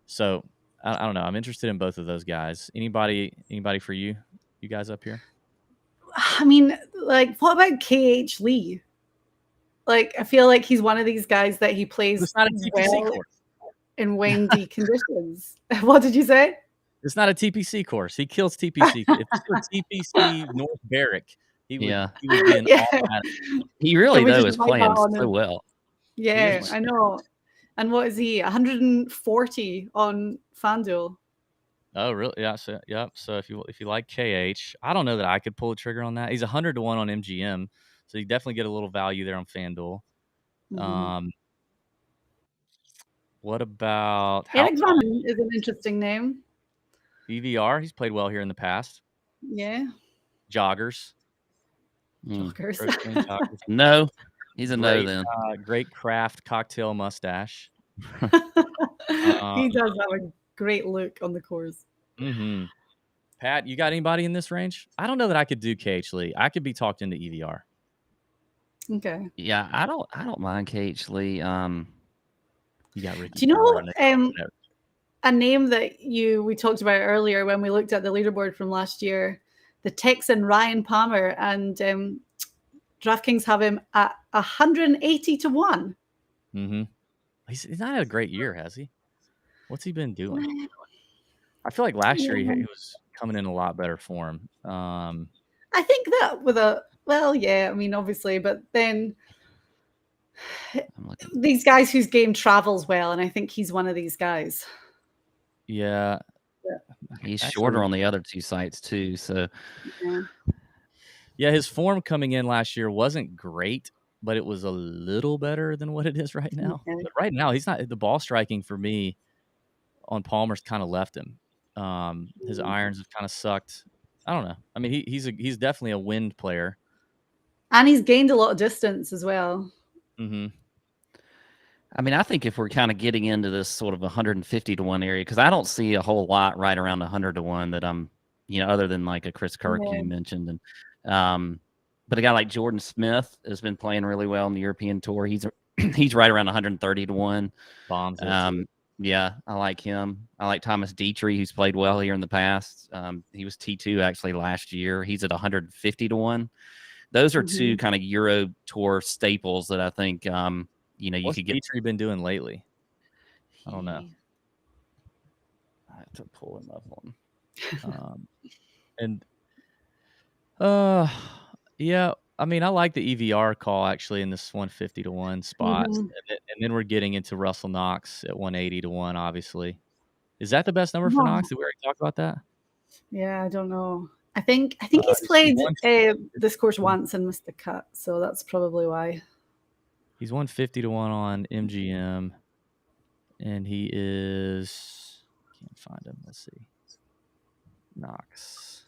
So I don't know. I'm interested in both of those guys. Anybody for you guys up here? I mean, like, what about KH Lee? Like, I feel like he's one of these guys that he plays It's not a TPC course in windy conditions. What did you say? It's not a TPC course. He kills TPC. If it's a TPC North Barrick, he would be an automatic. He really, though, is playing so well. Yeah, I know. And what is he? 140 on FanDuel. Oh, really? Yeah. So if you like KH, I don't know that I could pull the trigger on that. He's 100 to 1 on MGM, so you definitely get a little value there on FanDuel. What about Eric Drummond is an interesting name. EVR, he's played well here in the past. Yeah. Joggers. Joggers. No, he's a no then. Great craft cocktail mustache. He does have a great look on the course. Pat, you got anybody in this range? I don't know that I could do KH Lee. I could be talked into EVR. Okay. Yeah, I don't mind KH Lee. You got Ricky. Do you know a name that we talked about earlier when we looked at the leaderboard from last year? The Texan Ryan Palmer, and DraftKings have him at 180 to 1. He's not had a great year, has he? What's he been doing? I feel like last year he was coming in a lot better form. I think that I mean, obviously, but then these guys whose game travels well, and I think he's one of these guys. Yeah. He's shorter on the other 2 sites too, so yeah, his form coming in last year wasn't great, but it was a little better than what it is right now. But right now, he's not. The ball striking for me on Palmer's kind of left him. His irons have kind of sucked. I don't know. I mean, he's definitely a wind player, and he's gained a lot of distance as well. I mean, I think if we're kind of getting into this sort of 150 to 1 area, because I don't see a whole lot right around 100 to 1 that I'm, other than like a Chris Kirk you mentioned, and but a guy like Jordan Smith has been playing really well on the European Tour. He's right around 130 to 1. Bombs. Yeah, I like him. I like Thomas Dietrich, who's played well here in the past. He was T2 actually last year. He's at 150 to 1. Those are 2 kind of Euro Tour staples that I think you could get. What's Dietrich been doing lately? I don't know. I have to pull him up on. Yeah, I mean, I like the EVR call actually in this 150 to 1 spot, and then we're getting into Russell Knox at 180 to 1, obviously. Is that the best number for No. Knox? Did we already talk about that? Yeah, I don't know. I think he's played this course once and missed the cut, so that's probably why. He's 150 to 1 on MGM, and he is, can't find him. Let's see. Knox.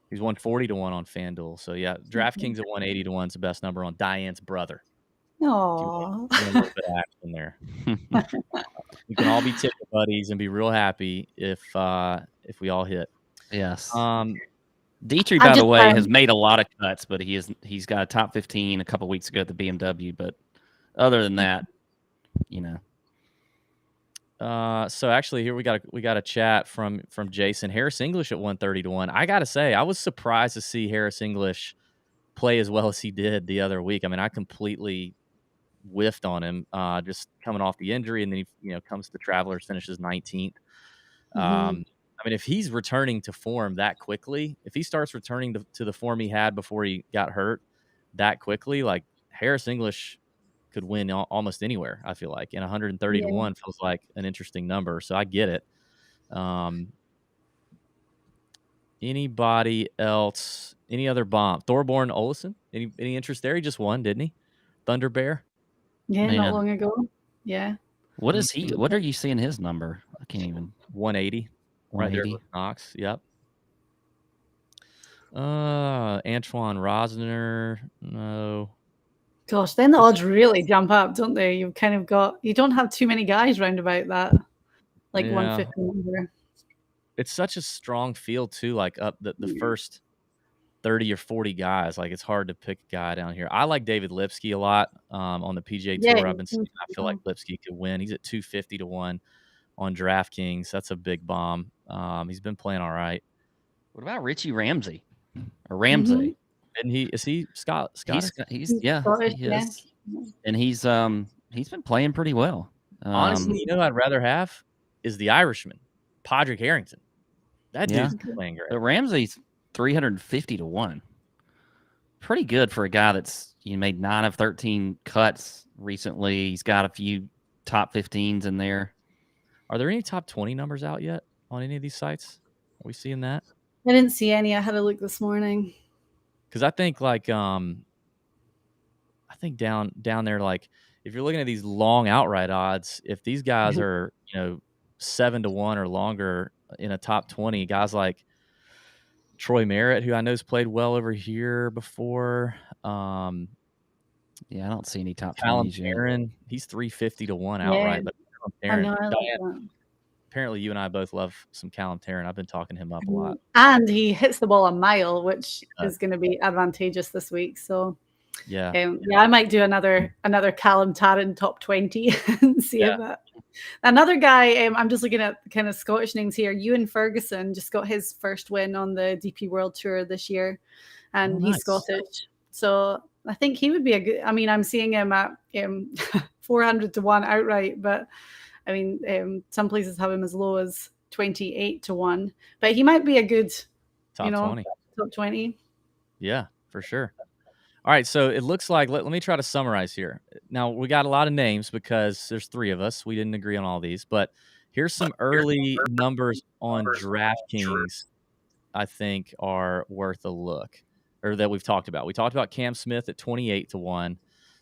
He's 140 to 1 on FanDuel. So yeah, DraftKings at 180 to 1 is the best number on Diane's brother. Oh, a little bit of action there. We can all be ticket buddies and be real happy if we all hit. Yes. Dietrich, by the way, has made a lot of cuts, but he's got a top 15 a couple weeks ago at the BMW. But other than that, you know. So actually, here we got a chat from Jason. Harris English at 130 to 1. I gotta say, I was surprised to see Harris English play as well as he did the other week. I mean, I completely whiffed on him, just coming off the injury, and then he comes to Travelers, finishes 19th. I mean, if he's returning to form that quickly, if he starts returning to the form he had before he got hurt that quickly, like Harris English could win almost anywhere, I feel like. And 130 to 1 feels like an interesting number. So I get it. Anybody else? Any other bomb? Thorborn Olesen? Any interest there? He just won, didn't he? Thunder Bear? Yeah, not long ago. Yeah. What is he? What are you seeing his number? I can't even. 180. Right there with Knox. Yep. Antoine Rosner. No. Gosh, then the odds really jump up, don't they? You don't have too many guys round about that. Like 150 number. It's such a strong field too, like up the first 30 or 40 guys. Like it's hard to pick a guy down here. I like David Lipsky a lot on the PGA Tour. I've been seeing, I feel like Lipsky could win. He's at 250 to 1 on DraftKings. That's a big bomb. He's been playing all right. What about Richie Ramsey? Or Ramsey? And is he Scottish? He's Scottish, he is. And he's been playing pretty well. Honestly, who I'd rather have is the Irishman, Padraig Harrington. That dude's playing great. But Ramsey's 350 to 1. Pretty good for a guy that's made 9 of 13 cuts recently. He's got a few top 15s in there. Are there any top 20 numbers out yet on any of these sites? Are we seeing that? I didn't see any. I had a look this morning. Because I think down there, like if you're looking at these long outright odds, if these guys are 7 to 1 or longer in a top 20, guys like Troy Merritt, who I know has played well over here before. I don't see any top 20s yet. He's 350 to 1 outright. But Diane, apparently you and I both love some Callum Tarrant. I've been talking him up a lot. And he hits the ball a mile, which is going to be advantageous this week. So I might do another Callum Tarrant top 20 and see if that. Another guy, I'm just looking at kind of Scottish names here. Ewan Ferguson just got his first win on the DP World Tour this year, and he's Scottish. So I think he would be a good. I mean, I'm seeing him at 400 to 1 outright, but I mean, some places have him as low as 28 to 1. But he might be a good top 20. Top 20. Yeah, for sure. All right, so it looks like, let me try to summarize here. Now, we got a lot of names because there's 3 of us. We didn't agree on all these, but here's some early numbers on DraftKings I think are worth a look, or that we've talked about. We talked about Cam Smith at 28 to 1.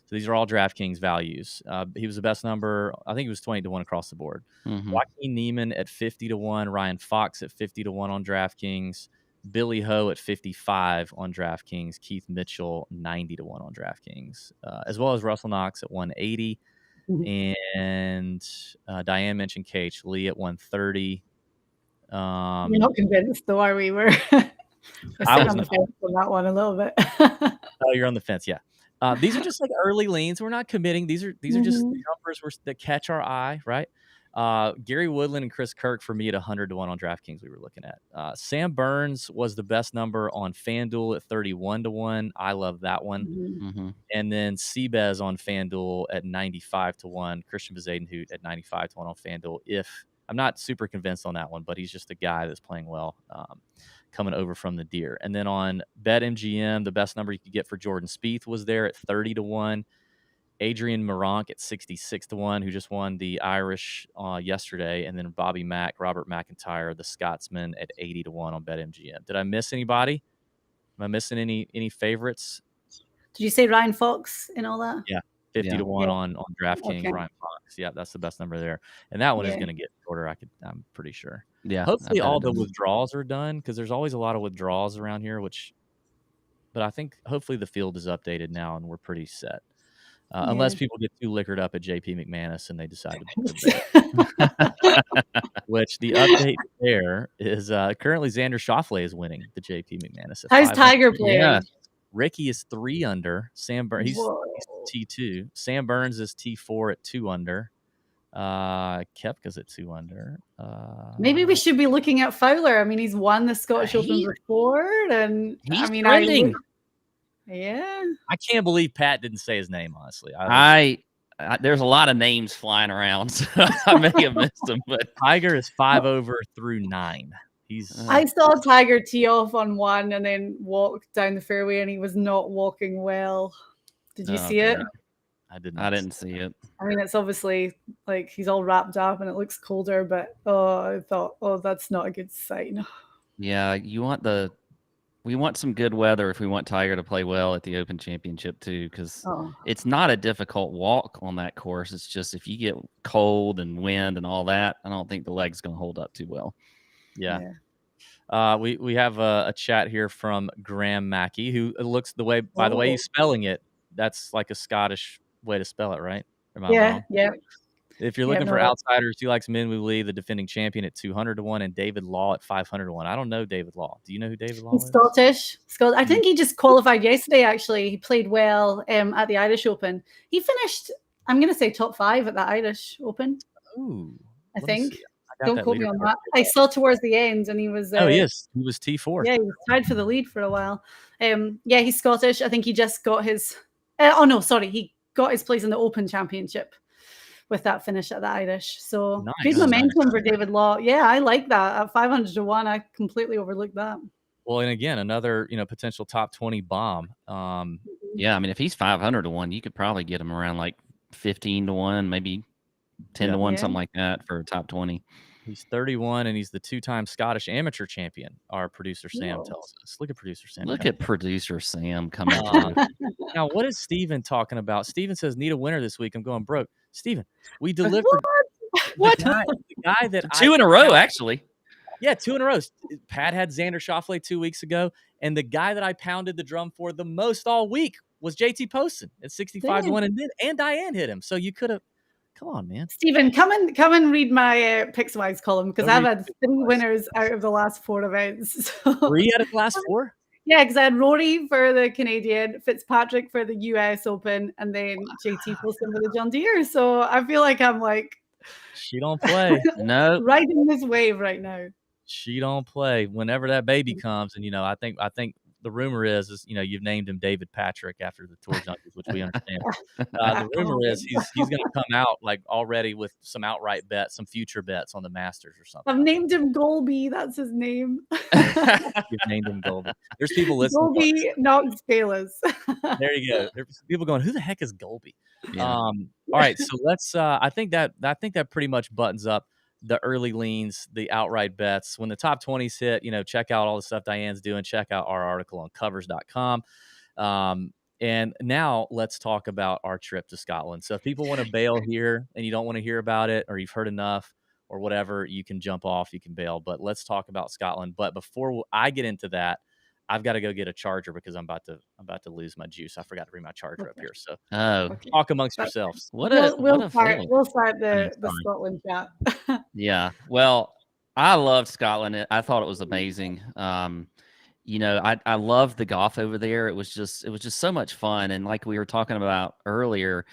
So these are all DraftKings values. He was the best number. I think he was 20 to 1 across the board. Joaquin Neiman at 50 to 1. Ryan Fox at 50 to 1 on DraftKings. Billy Ho at 55 on DraftKings. Keith Mitchell 90 to 1 on DraftKings, as well as Russell Knox at 180. And Diane mentioned KH Lee at 130. You're not convinced, though, are we? We're sitting on the fence on that one a little bit. Oh, you're on the fence, yeah. These are just like early leans. We're not committing. These are just numbers that catch our eye, right? Gary Woodland and Chris Kirk for me at 100 to 1 on DraftKings we were looking at. Sam Burns was the best number on FanDuel at 31 to 1. I love that one. And then Seabez on FanDuel at 95 to 1. Christian Bezadenhout at 95 to 1 on FanDuel. I'm not super convinced on that one, but he's just a guy that's playing well, coming over from the Deer. And then on BetMGM, the best number you could get for Jordan Spieth was there at 30 to 1. Adrian Maron at 66-1, who just won the Irish yesterday, and then Robert McIntyre, the Scotsman, at 80-1 on BetMGM. Did I miss anybody? Am I missing any favorites? Did you say Ryan Fox and all that? Yeah, 50-1 on DraftKings. Okay. Ryan Fox. Yeah, that's the best number there. And that one is going to get shorter. I'm pretty sure. Yeah. Hopefully all the withdrawals are done, because there's always a lot of withdrawals around here. But I think hopefully the field is updated now and we're pretty set. Unless people get too liquored up at JP McManus and they decide to bet. Which the update there is currently Xander Schauffele is winning the JP McManus. How's Tiger playing? Yeah. Ricky is 3 under. Sam Burns, he's T2. Sam Burns is T4 at 2 under. Koepka's at 2 under. Maybe we should be looking at Fowler. I mean, he's won the Scottish Open before, and he's trending. I can't believe Pat didn't say his name, honestly. There's a lot of names flying around, so I may have missed them. But Tiger is 5 over through 9. I saw Tiger tee off on 1 and then walk down the fairway, and he was not walking well. Did you see it? I didn't see it. I mean, it's obviously like he's all wrapped up and it looks colder, but I thought, that's not a good sign. Yeah, we want some good weather if we want Tiger to play well at the Open Championship too, because it's not a difficult walk on that course. It's just if you get cold and wind and all that, I don't think the leg's going to hold up too well. Yeah. We have a chat here from Graham Mackey, who looks the way, by the way he's spelling it, that's like a Scottish way to spell it, right? Am I wrong? Yeah. If you're looking for outsiders, he likes Min Woo Lee, the defending champion, at 200-1, and David Law at 500-1. I don't know David Law. Do you know who David Law is? Scottish. I think he just qualified yesterday, actually. He played well at the Irish Open. He finished, I'm going to say, top 5 at the Irish Open. Ooh. I think. Don't quote me on that. I saw towards the end, and he was. He is. He was T4. Yeah, he was tied for the lead for a while. He's Scottish. I think he just got his. He got his place in the Open Championship with that finish at the Irish. So good momentum for David Law. Yeah, I like that at 500-1. I completely overlooked that. Well, and again, another potential top 20 bomb. Yeah, I mean, if he's 500-1, you could probably get him around like 15-1, maybe 10-1, something like that for a top 20. He's 31, and he's the 2-time Scottish amateur champion, our producer Sam tells us. Look at producer Sam. Look at producer Sam coming on. Now, what is Steven talking about? Steven says, need a winner this week. I'm going broke. Steven, we delivered. What? The guy that 2 in a row, actually. Yeah, 2 in a row. Pat had Xander Schauffele 2 weeks ago, and the guy that I pounded the drum for the most all week was JT Poston at 65-1, and Diane hit him. So you could have. Come on, man. Steven, come and read my Pixwise column, because I've had 3 winners out of the last 4 events. So. 3 out of the last 4? Yeah, because I had Rory for the Canadian, Fitzpatrick for the US Open, and then JT Poston for the John Deere. So I feel like I'm like, she don't play. No, riding this wave right now. She don't play. Whenever that baby comes, and I think the rumor is you've named him David Patrick after the Tour Junkies, which we understand. The rumor is he's going to come out like already with some outright bets, some future bets on the Masters or something. I've named him Golby. That's his name. You've named him Golby. There's people listening. Golby Knox Bayless. There you go. There's people going, who the heck is Golby? Yeah. All right, so let's. I think that pretty much buttons up the early leans, the outright bets. When the top 20s hit, check out all the stuff Diane's doing. Check out our article on covers.com. And now let's talk about our trip to Scotland. So if people want to bail here and you don't want to hear about it, or you've heard enough or whatever, you can jump off, you can bail. But let's talk about Scotland. But before I get into that, I've got to go get a charger because I'm about to lose my juice. I forgot to bring my charger up here. So talk amongst yourselves. We'll start the Scotland chat. Yeah. Well, I loved Scotland. I thought it was amazing. I loved the golf over there. It was just so much fun. And like we were talking about earlier,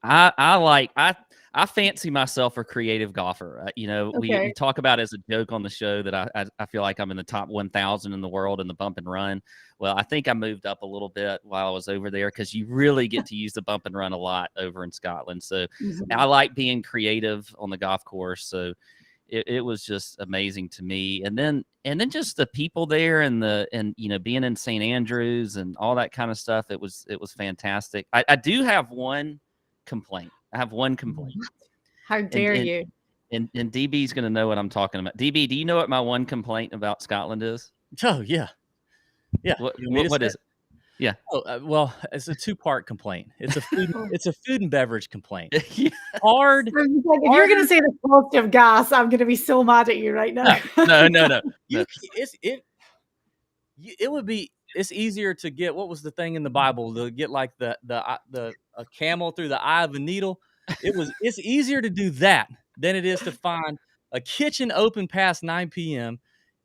I fancy myself a creative golfer. We talk about it as a joke on the show that I feel like I'm in the top 1,000 in the world in the bump and run. Well, I think I moved up a little bit while I was over there, because you really get to use the bump and run a lot over in Scotland. So I like being creative on the golf course. So it was just amazing to me. And then just the people there and being in St. Andrews and all that kind of stuff. It was fantastic. I do have one complaint. I have one complaint. How dare you? And DB's going to know what I'm talking about. DB, do you know what my one complaint about Scotland is? Oh, yeah. Yeah. What is it? Yeah. Oh, well, it's a two-part complaint. It's a food and beverage complaint. Yeah. Hard. If you're going to say the cost of gas, I'm going to be so mad at you right now. No. It's easier to get, what was the thing in the Bible, to get like a camel through the eye of a needle. It's easier to do that than it is to find a kitchen open past 9 p.m.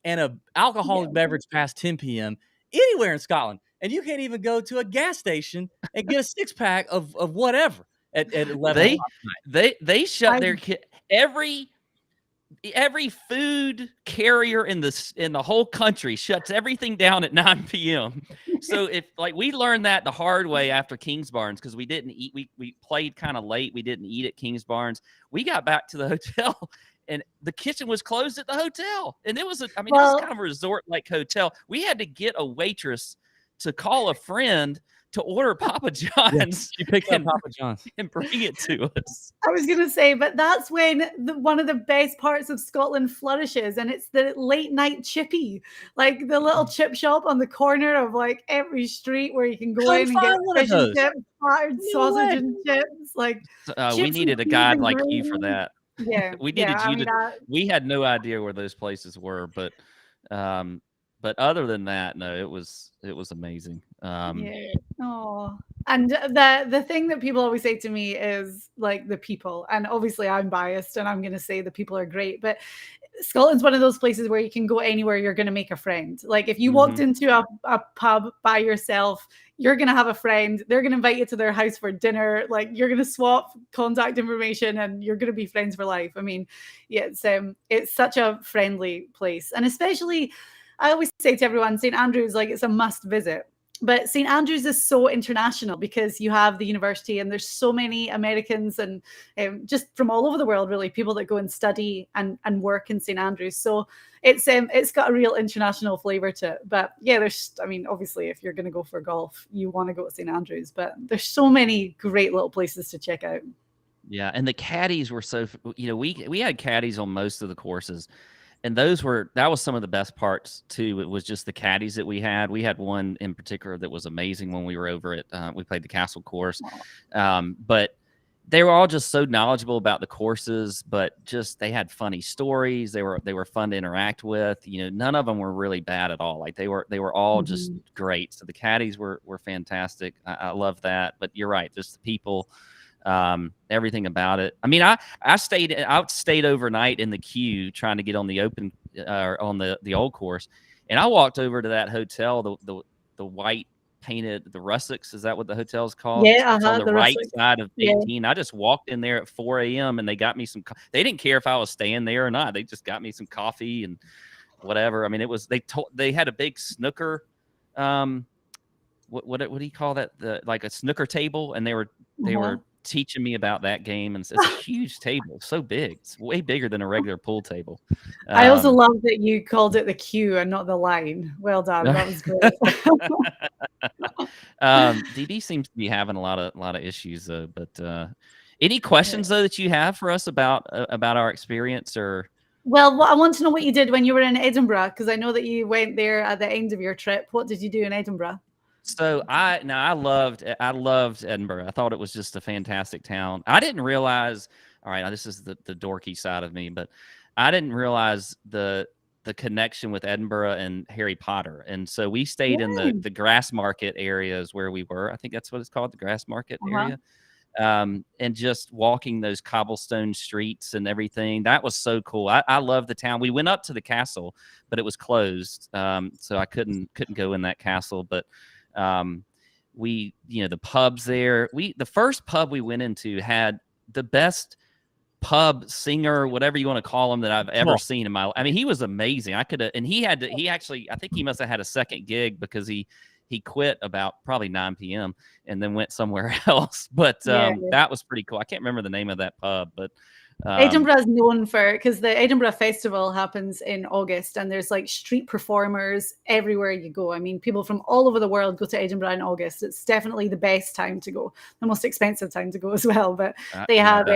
and a alcoholic beverage past 10 p.m. anywhere in Scotland. And you can't even go to a gas station and get a 6-pack of whatever at 11 o'clock. They shut their every food carrier in the whole country shuts everything down at 9 p.m. So if we learned that the hard way after Kingsbarns, because we didn't eat, we played kind of late. We didn't eat at Kingsbarns. We got back to the hotel and the kitchen was closed at the hotel. And it was it was kind of a resort-like hotel. We had to get a waitress to call a friend to order Papa John's. She picked up Papa John's and bring it to us. I was going to say, but that's when one of the best parts of Scotland flourishes, and it's the late night chippy, like the little chip shop on the corner of like every street where you can go in and get fish and chips, battered sausage and chips. Like we needed a guide like you for that. Yeah, we needed you to. We had no idea where those places were, but other than that, no, it was amazing. Oh, and the thing that people always say to me is like the people, and obviously I'm biased and I'm going to say the people are great, but Scotland's one of those places where you can go anywhere, you're going to make a friend. Like if you walked into a pub by yourself, you're going to have a friend. They're going to invite you to their house for dinner. Like you're going to swap contact information and you're going to be friends for life. I mean, yeah, it's such a friendly place. And especially, I always say to everyone, St. Andrews, like it's a must visit. But St. Andrews is so international because you have the university and there's so many Americans and just from all over the world, really, people that go and study and work in St. Andrews. So it's got a real international flavor to it. But yeah, obviously, if you're going to go for golf, you want to go to St. Andrews. But there's so many great little places to check out. Yeah, and the caddies were so, we had caddies on most of the courses. And that was some of the best parts too. It was just the caddies that we had. We had one in particular that was amazing when we were over at, we played the Castle course. But they were all just so knowledgeable about the courses, but just, they had funny stories. They were fun to interact with. None of them were really bad at all. Like they were all just great. So the caddies were fantastic. I love that. But you're right. Just the people, everything about it. I mean, I stayed overnight in the queue trying to get on the open on the old course, and I walked over to that hotel, the white painted, the Russicks, is that what the hotel's called? Yeah, it's on the right Russicks side of 18. Yeah. I just walked in there at 4 a.m. and they got me some. They didn't care if I was staying there or not. They just got me some coffee and whatever. I mean, it was they had a big snooker. What do you call that? Like a snooker table, and they were teaching me about that game, and it's a huge table, so big. It's way bigger than a regular pool table. I also love that you called it the queue and not the line. Well done. That was great. DB seems to be having a lot of issues though. But any questions though that you have for us about our experience or? Well, I want to know what you did when you were in Edinburgh, because I know that you went there at the end of your trip. What did you do in Edinburgh? So I loved Edinburgh. I thought it was just a fantastic town. I didn't realize, all right, this is the dorky side of me, but I didn't realize the connection with Edinburgh and Harry Potter. And so we stayed in the Grass Market areas where we were. I think that's what it's called, the Grass Market area. And just walking those cobblestone streets and everything. That was so cool. I love the town. We went up to the castle, but it was closed. So I couldn't go in that castle, but the pubs there, the first pub we went into had the best pub singer, whatever you want to call him, that I've ever seen in my life. I mean, he was amazing. I think he must have had a second gig because he quit about probably 9 p.m. and then went somewhere else. But that was pretty cool. I can't remember the name of that pub, but Edinburgh is known for, because the Edinburgh Festival happens in August, and there's like street performers everywhere you go. I mean, people from all over the world go to Edinburgh in August. It's definitely the best time to go, the most expensive time to go as well. But they have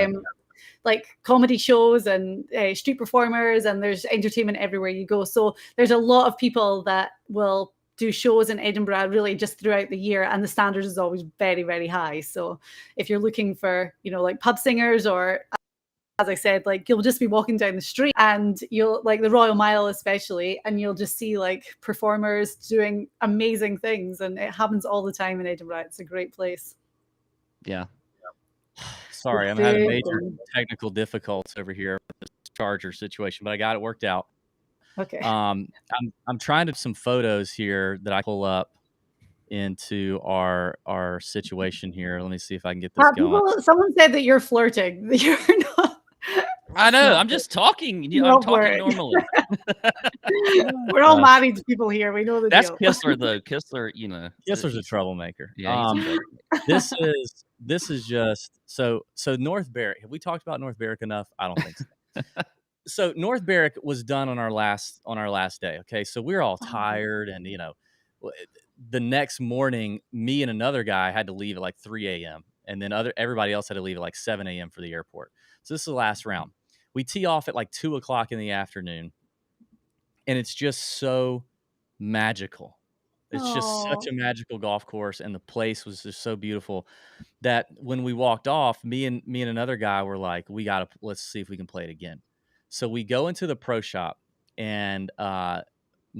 like comedy shows and street performers, and there's entertainment everywhere you go. So there's a lot of people that will do shows in Edinburgh really just throughout the year, and the standard is always very, very high. So if you're looking for, like pub singers, or as I said, like you'll just be walking down the street and you'll like the Royal Mile especially, and you'll just see like performers doing amazing things, and it happens all the time in Edinburgh. It's a great place. Yeah. Sorry, I'm having major technical difficulties over here with this charger situation, but I got it worked out. Okay. I'm trying to some photos here that I pull up into our situation here. Let me see if I can get this going. Someone said that you're flirting. You're not. I know. I'm just talking. I'm talking normally. We're all married people here. We know the That's deal. Kistler, though. Kistler, Kistler's a troublemaker. Yeah. This is just so North Berwick. Have we talked about North Berwick enough? I don't think so. So North Berwick was done on our last day. Okay, so we're all tired, and the next morning, me and another guy had to leave at like 3 a.m. and then everybody else had to leave at like 7 a.m. for the airport. So this is the last round. We tee off at like 2 o'clock in the afternoon, and it's just so magical. It's just such a magical golf course, and the place was just so beautiful that when we walked off, me and another guy were like, let's see if we can play it again. So we go into the pro shop, and my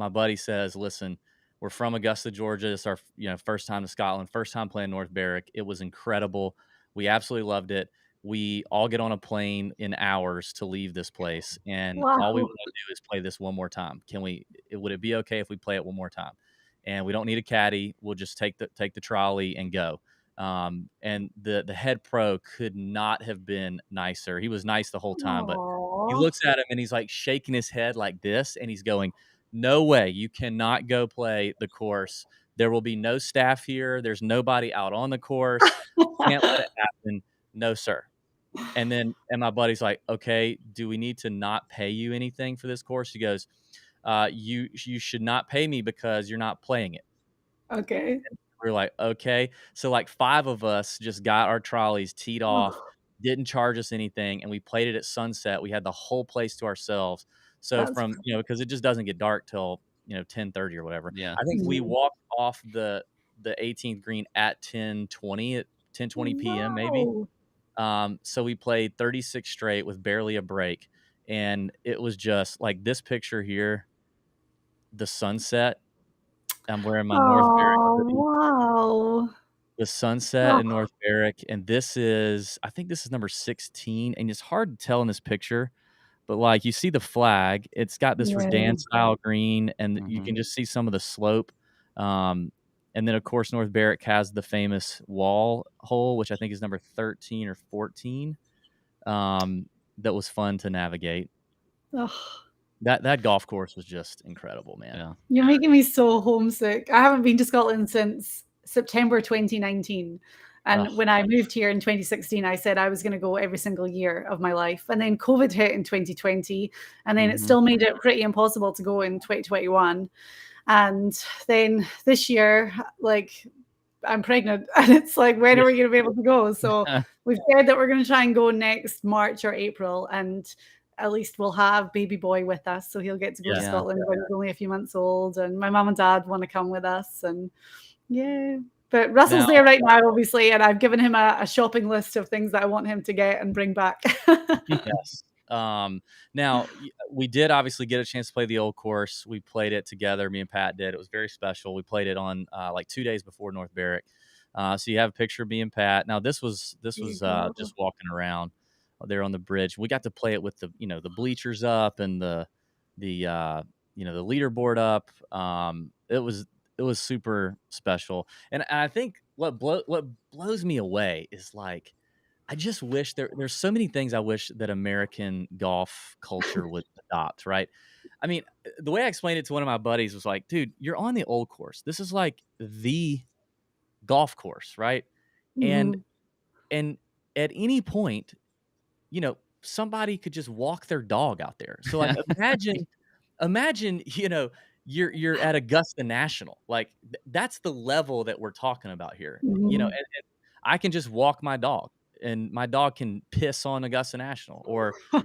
buddy says, listen, we're from Augusta, Georgia. It's our first time to Scotland, first time playing North Berwick. It was incredible. We absolutely loved it. We all get on a plane in hours to leave this place, and all we want to do is play this one more time. Would it be okay if we play it one more time? And we don't need a caddy. We'll just take the trolley and go. And the head pro could not have been nicer. He was nice the whole time, but he looks at him and he's like shaking his head like this, and he's going, no way, you cannot go play the course. There will be no staff here. There's nobody out on the course. Can't let it happen. No, sir. And my buddy's like, okay, do we need to not pay you anything for this course? He goes, you should not pay me because you're not playing it. Okay. And we're like, okay. So like 5 of us just got our trolleys teed off, didn't charge us anything, and we played it at sunset. We had the whole place to ourselves. So because it just doesn't get dark till 10:30 or whatever. Yeah. I think we walked off the 18th green at 10:20 p.m. maybe. So we played 36 straight with barely a break, and it was just like this picture here, the sunset. I'm wearing my North Berwick hoodie. Wow. The sunset in North Berwick, and I think this is number 16, and it's hard to tell in this picture, but like you see the flag, it's got this Redan style green, and you can just see some of the slope. And then, of course, North Berwick has the famous wall hole, which I think is number 13 or 14. That was fun to navigate. That golf course was just incredible, man. Yeah. You're making me so homesick. I haven't been to Scotland since September 2019. And when I moved here in 2016, I said I was going to go every single year of my life. And then COVID hit in 2020. And then it still made it pretty impossible to go in 2021. And then this year, like, I'm pregnant. And it's like, when are we going to be able to go? So we've said that we're going to try and go next March or April. And at least we'll have baby boy with us. So he'll get to go to Scotland when he's only a few months old. And my mom and dad want to come with us. And but Russell's there right now, obviously. And I've given him a shopping list of things that I want him to get and bring back. Yes. Now we did obviously get a chance to play the old course. We played it together. Me and Pat did. It was very special. We played it on like 2 days before North Berwick. So you have a picture of me and Pat. Now this was just walking around there on the bridge. We got to play it with the bleachers up and the leaderboard up. It was super special. And I think what blows me away is like, I just wish there's so many things I wish that American golf culture would adopt, right? I mean, the way I explained it to one of my buddies was like, dude, you're on the old course. This is like the golf course, right? And at any point, somebody could just walk their dog out there. So like imagine, you're at Augusta National. Like that's the level that we're talking about here. And I can just walk my dog and my dog can piss on Augusta National, or I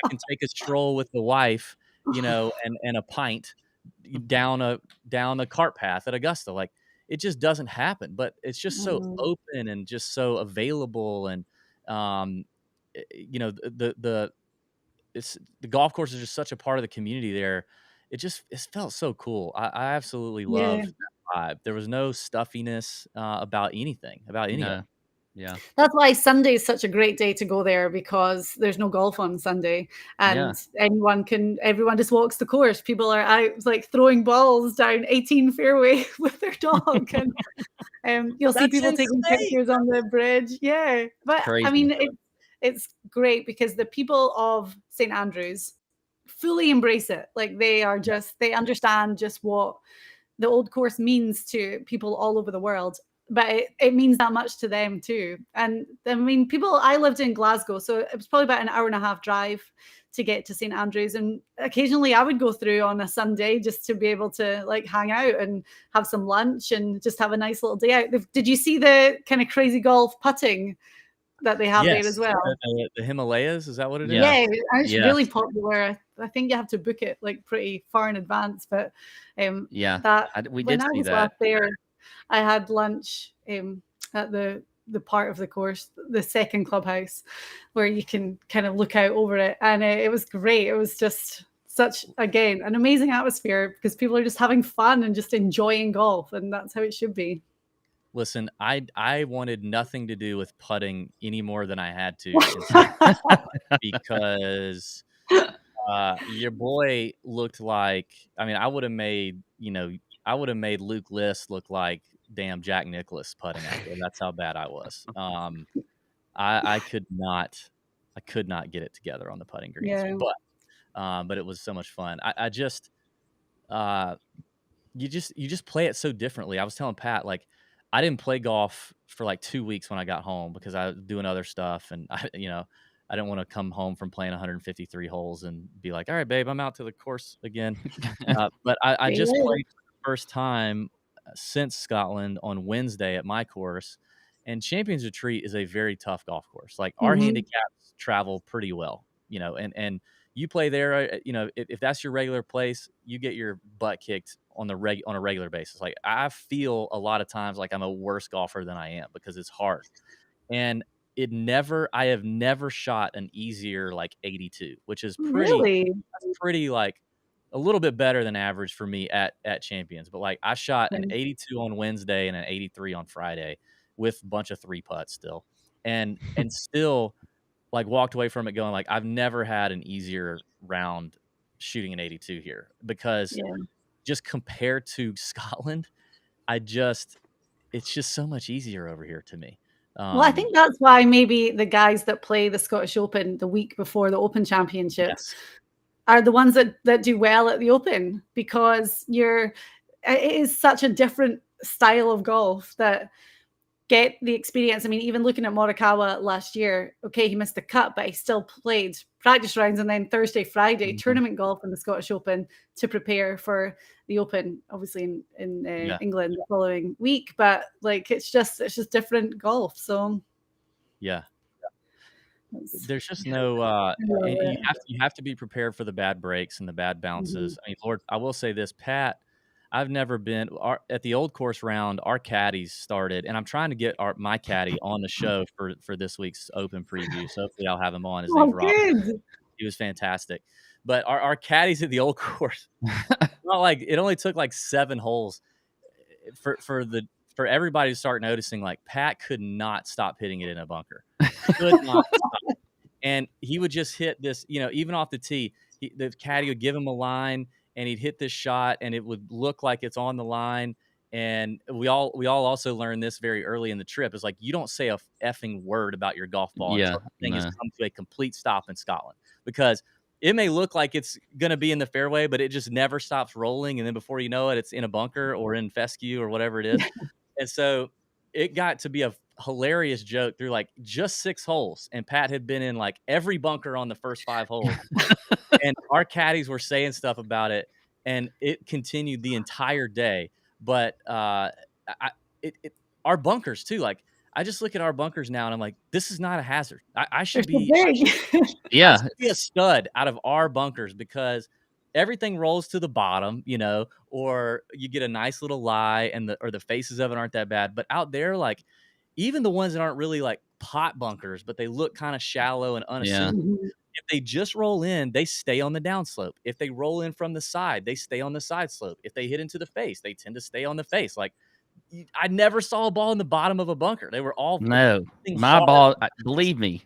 can take a stroll with the wife, and a pint down a cart path at Augusta. Like it just doesn't happen, but it's just so open and just so available. And the golf course is just such a part of the community there. It felt so cool. I absolutely loved that vibe. There was no stuffiness about anything, about any of it. Yeah. That's why Sunday is such a great day to go there, because there's no golf on Sunday, and everyone just walks the course. People are out like throwing balls down 18 fairway with their dog, and you'll see people taking pictures on the bridge. Yeah, but I mean, it's great because the people of St. Andrews fully embrace it. Like they understand just what the old course means to people all over the world. But it means that much to them too. And I mean, I lived in Glasgow, so it was probably about an hour and a half drive to get to St. Andrews. And occasionally I would go through on a Sunday just to be able to like hang out and have some lunch and just have a nice little day out. Did you see the kind of crazy golf putting that they have there as well? The Himalayas, is that what it is? Yeah, it's really popular. I think you have to book it like pretty far in advance. But we did see that. Last there, I had lunch at the part of the course, the second clubhouse, where you can kind of look out over it. And it was great. It was just such, again, an amazing atmosphere because people are just having fun and just enjoying golf. And that's how it should be. Listen, I wanted nothing to do with putting any more than I had to because your boy looked like, I mean, I would have made Luke List look like damn Jack Nicklaus putting out there. That's how bad I was. I could not get it together on the putting greens, but it was so much fun. You just play it so differently. I was telling Pat, like, I didn't play golf for like 2 weeks when I got home because I was doing other stuff, and I didn't want to come home from playing 153 holes and be like, all right, babe, I'm out to the course again. But I just played for the first time since Scotland on Wednesday at my course, and Champions Retreat is a very tough golf course. Like our handicaps travel pretty well, and you play there, if that's your regular place, you get your butt kicked on a regular basis. Like I feel a lot of times like I'm a worse golfer than I am because it's hard. And I have never shot an easier like 82, which is pretty like a little bit better than average for me at Champions. But like I shot an 82 on Wednesday and an 83 on Friday with a bunch of 3 putts still. And still like walked away from it going like, I've never had an easier round shooting an 82 here because just compared to Scotland, it's just so much easier over here to me. Well, I think that's why maybe the guys that play the Scottish Open the week before the Open Championships are the ones that do well at the Open, because it is such a different style of golf that get the experience. I mean, even looking at Morikawa last year, okay, he missed the cut, but he still played practice rounds and then Thursday, Friday, tournament golf in the Scottish Open to prepare for the Open, obviously in England the following week. But like, it's just different golf. So there's just no, you have to be prepared for the bad breaks and the bad bounces. I mean, Lord, I will say this, Pat, I've never been at the old course round. Our caddies started, and I'm trying to get my caddy on the show for this week's Open preview. So hopefully I'll have him on. His name's Rob. He was fantastic. But our caddies at the old course, not like it only took like 7 holes for everybody to start noticing. Like Pat could not stop hitting it in a bunker. Could not stop. And he would just hit this, even off the tee. The caddy would give him a line, and he'd hit this shot, and it would look like it's on the line. And we all also learned this very early in the trip. Is like, you don't say a effing word about your golf ball until the thing has come to a complete stop in Scotland, because it may look like it's going to be in the fairway, but it just never stops rolling. And then before you know it, it's in a bunker or in fescue or whatever it is. And so it got to be a hilarious joke through like just 6 holes, and Pat had been in like every bunker on the first 5 holes, and our caddies were saying stuff about it, and it continued the entire day. But our bunkers too, like I just look at our bunkers now and I'm like, this is not a hazard. I should They're so be big. Yeah. I should be a stud out of our bunkers because everything rolls to the bottom, or you get a nice little lie, and the faces of it aren't that bad. But out there, like even the ones that aren't really like pot bunkers, but they look kind of shallow and unassuming. Mhm. If they just roll in, they stay on the downslope. If they roll in from the side, they stay on the side slope. If they hit into the face, they tend to stay on the face. Like I never saw a ball in the bottom of a bunker. They were all No, my hard. ball. Believe me,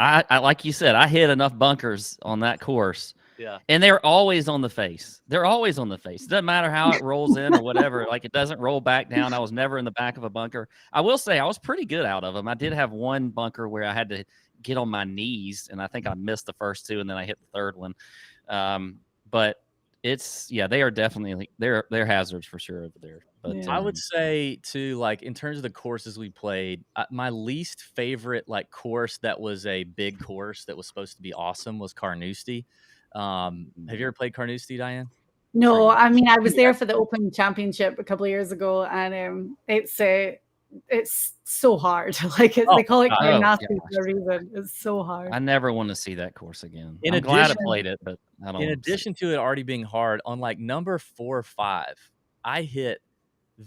I like you said, I hit enough bunkers on that course. Yeah. And they're always on the face. They're always on the face. It doesn't matter how it rolls in or whatever. Like it doesn't roll back down. I was never in the back of a bunker. I will say I was pretty good out of them. I did have one bunker where I had to get on my knees, and I think I missed the first 2, and then I hit the third one. But they are definitely they're hazards for sure over there. But Yeah. I would say too, like in terms of the courses we played, my least favorite like course that was a big course that was supposed to be awesome was Carnoustie. Have you ever played Carnoustie, Diane? No, I mean I was there for the Open Championship a couple of years ago, and it's so hard. Like they call it nasty for a reason. It's so hard. I never want to see that course again. I'm glad I played it, but I don't. In addition to it already being hard, on like number 4 or 5, I hit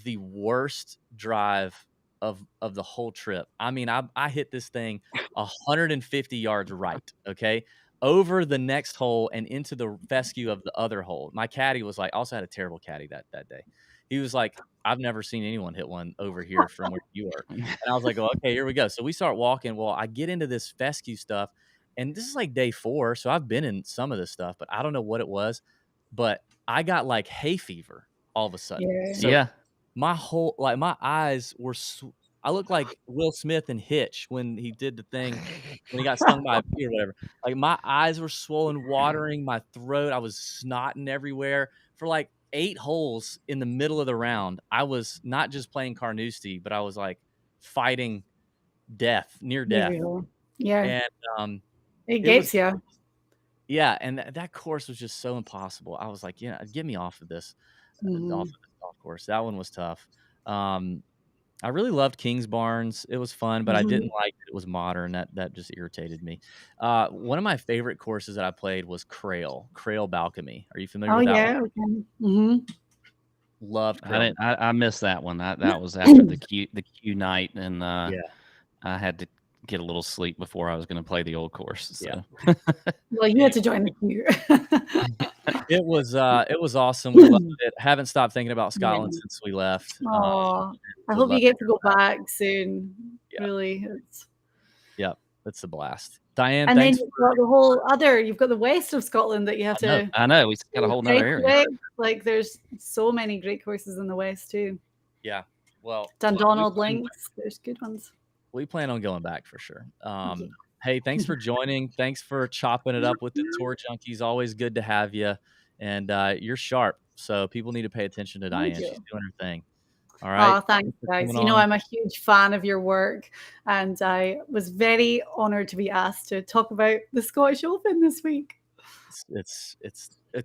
the worst drive of the whole trip. I mean, I hit this thing 150 yards right, okay, over the next hole and into the fescue of the other hole. My caddy was like, also had a terrible caddy that day. He was like, I've never seen anyone hit one over here from where you are. And I was like, oh, okay, here we go. So we start walking. Well, I get into this fescue stuff, and this is like day 4. So I've been in some of this stuff, but I don't know what it was. But I got like hay fever all of a sudden. Yeah. So my eyes were, I looked like Will Smith in Hitch when he did the thing, when he got stung by a bee or whatever. Like my eyes were swollen, watering, my throat, I was snotting everywhere for like 8 holes in the middle of the round. I was not just playing Carnoustie, but I was like fighting death, near death. Yeah. And it gets you. Yeah, and that course was just so impossible. I was like, get me off of this, off of this golf course. That one was tough. I really loved Kings Barnes. It was fun, but I didn't like that it was modern. That just irritated me. One of my favorite courses that I played was Crail Balcony. Are you familiar with that one? Okay. Mm-hmm. Loved Crail. I missed that one. That was after the Q night, and I had to get a little sleep before I was going to play the old course. So. Yeah. Well, you had to join the queue. It was awesome. We loved it. Haven't stopped thinking about Scotland since we left. Oh, I hope you get to go back soon. Yeah. Really, it's a blast. Diane, and thanks. Then you've got the west of Scotland that you have to. I know. We've got a whole nother area. Like there's so many great courses in the west too. Yeah. Well, Dundonald Links. There's good ones. We plan on going back for sure. Hey, thanks for joining. Thanks for chopping it up with the Tour Junkies. Always good to have you. And you're sharp, so people need to pay attention to Diane. She's doing her thing. All right. Oh, thanks, guys. I'm a huge fan of your work, and I was very honored to be asked to talk about the Scottish Open this week. It's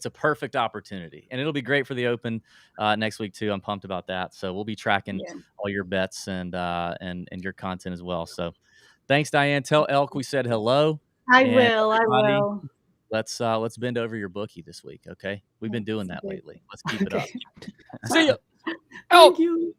a perfect opportunity, and it'll be great for the Open next week too. I'm pumped about that. So we'll be tracking all your bets and your content as well. So thanks, Diane. Tell Elk we said hello. I will. Let's bend over your bookie this week, okay? We've been doing that lately. Let's keep it up. See ya. Thank you.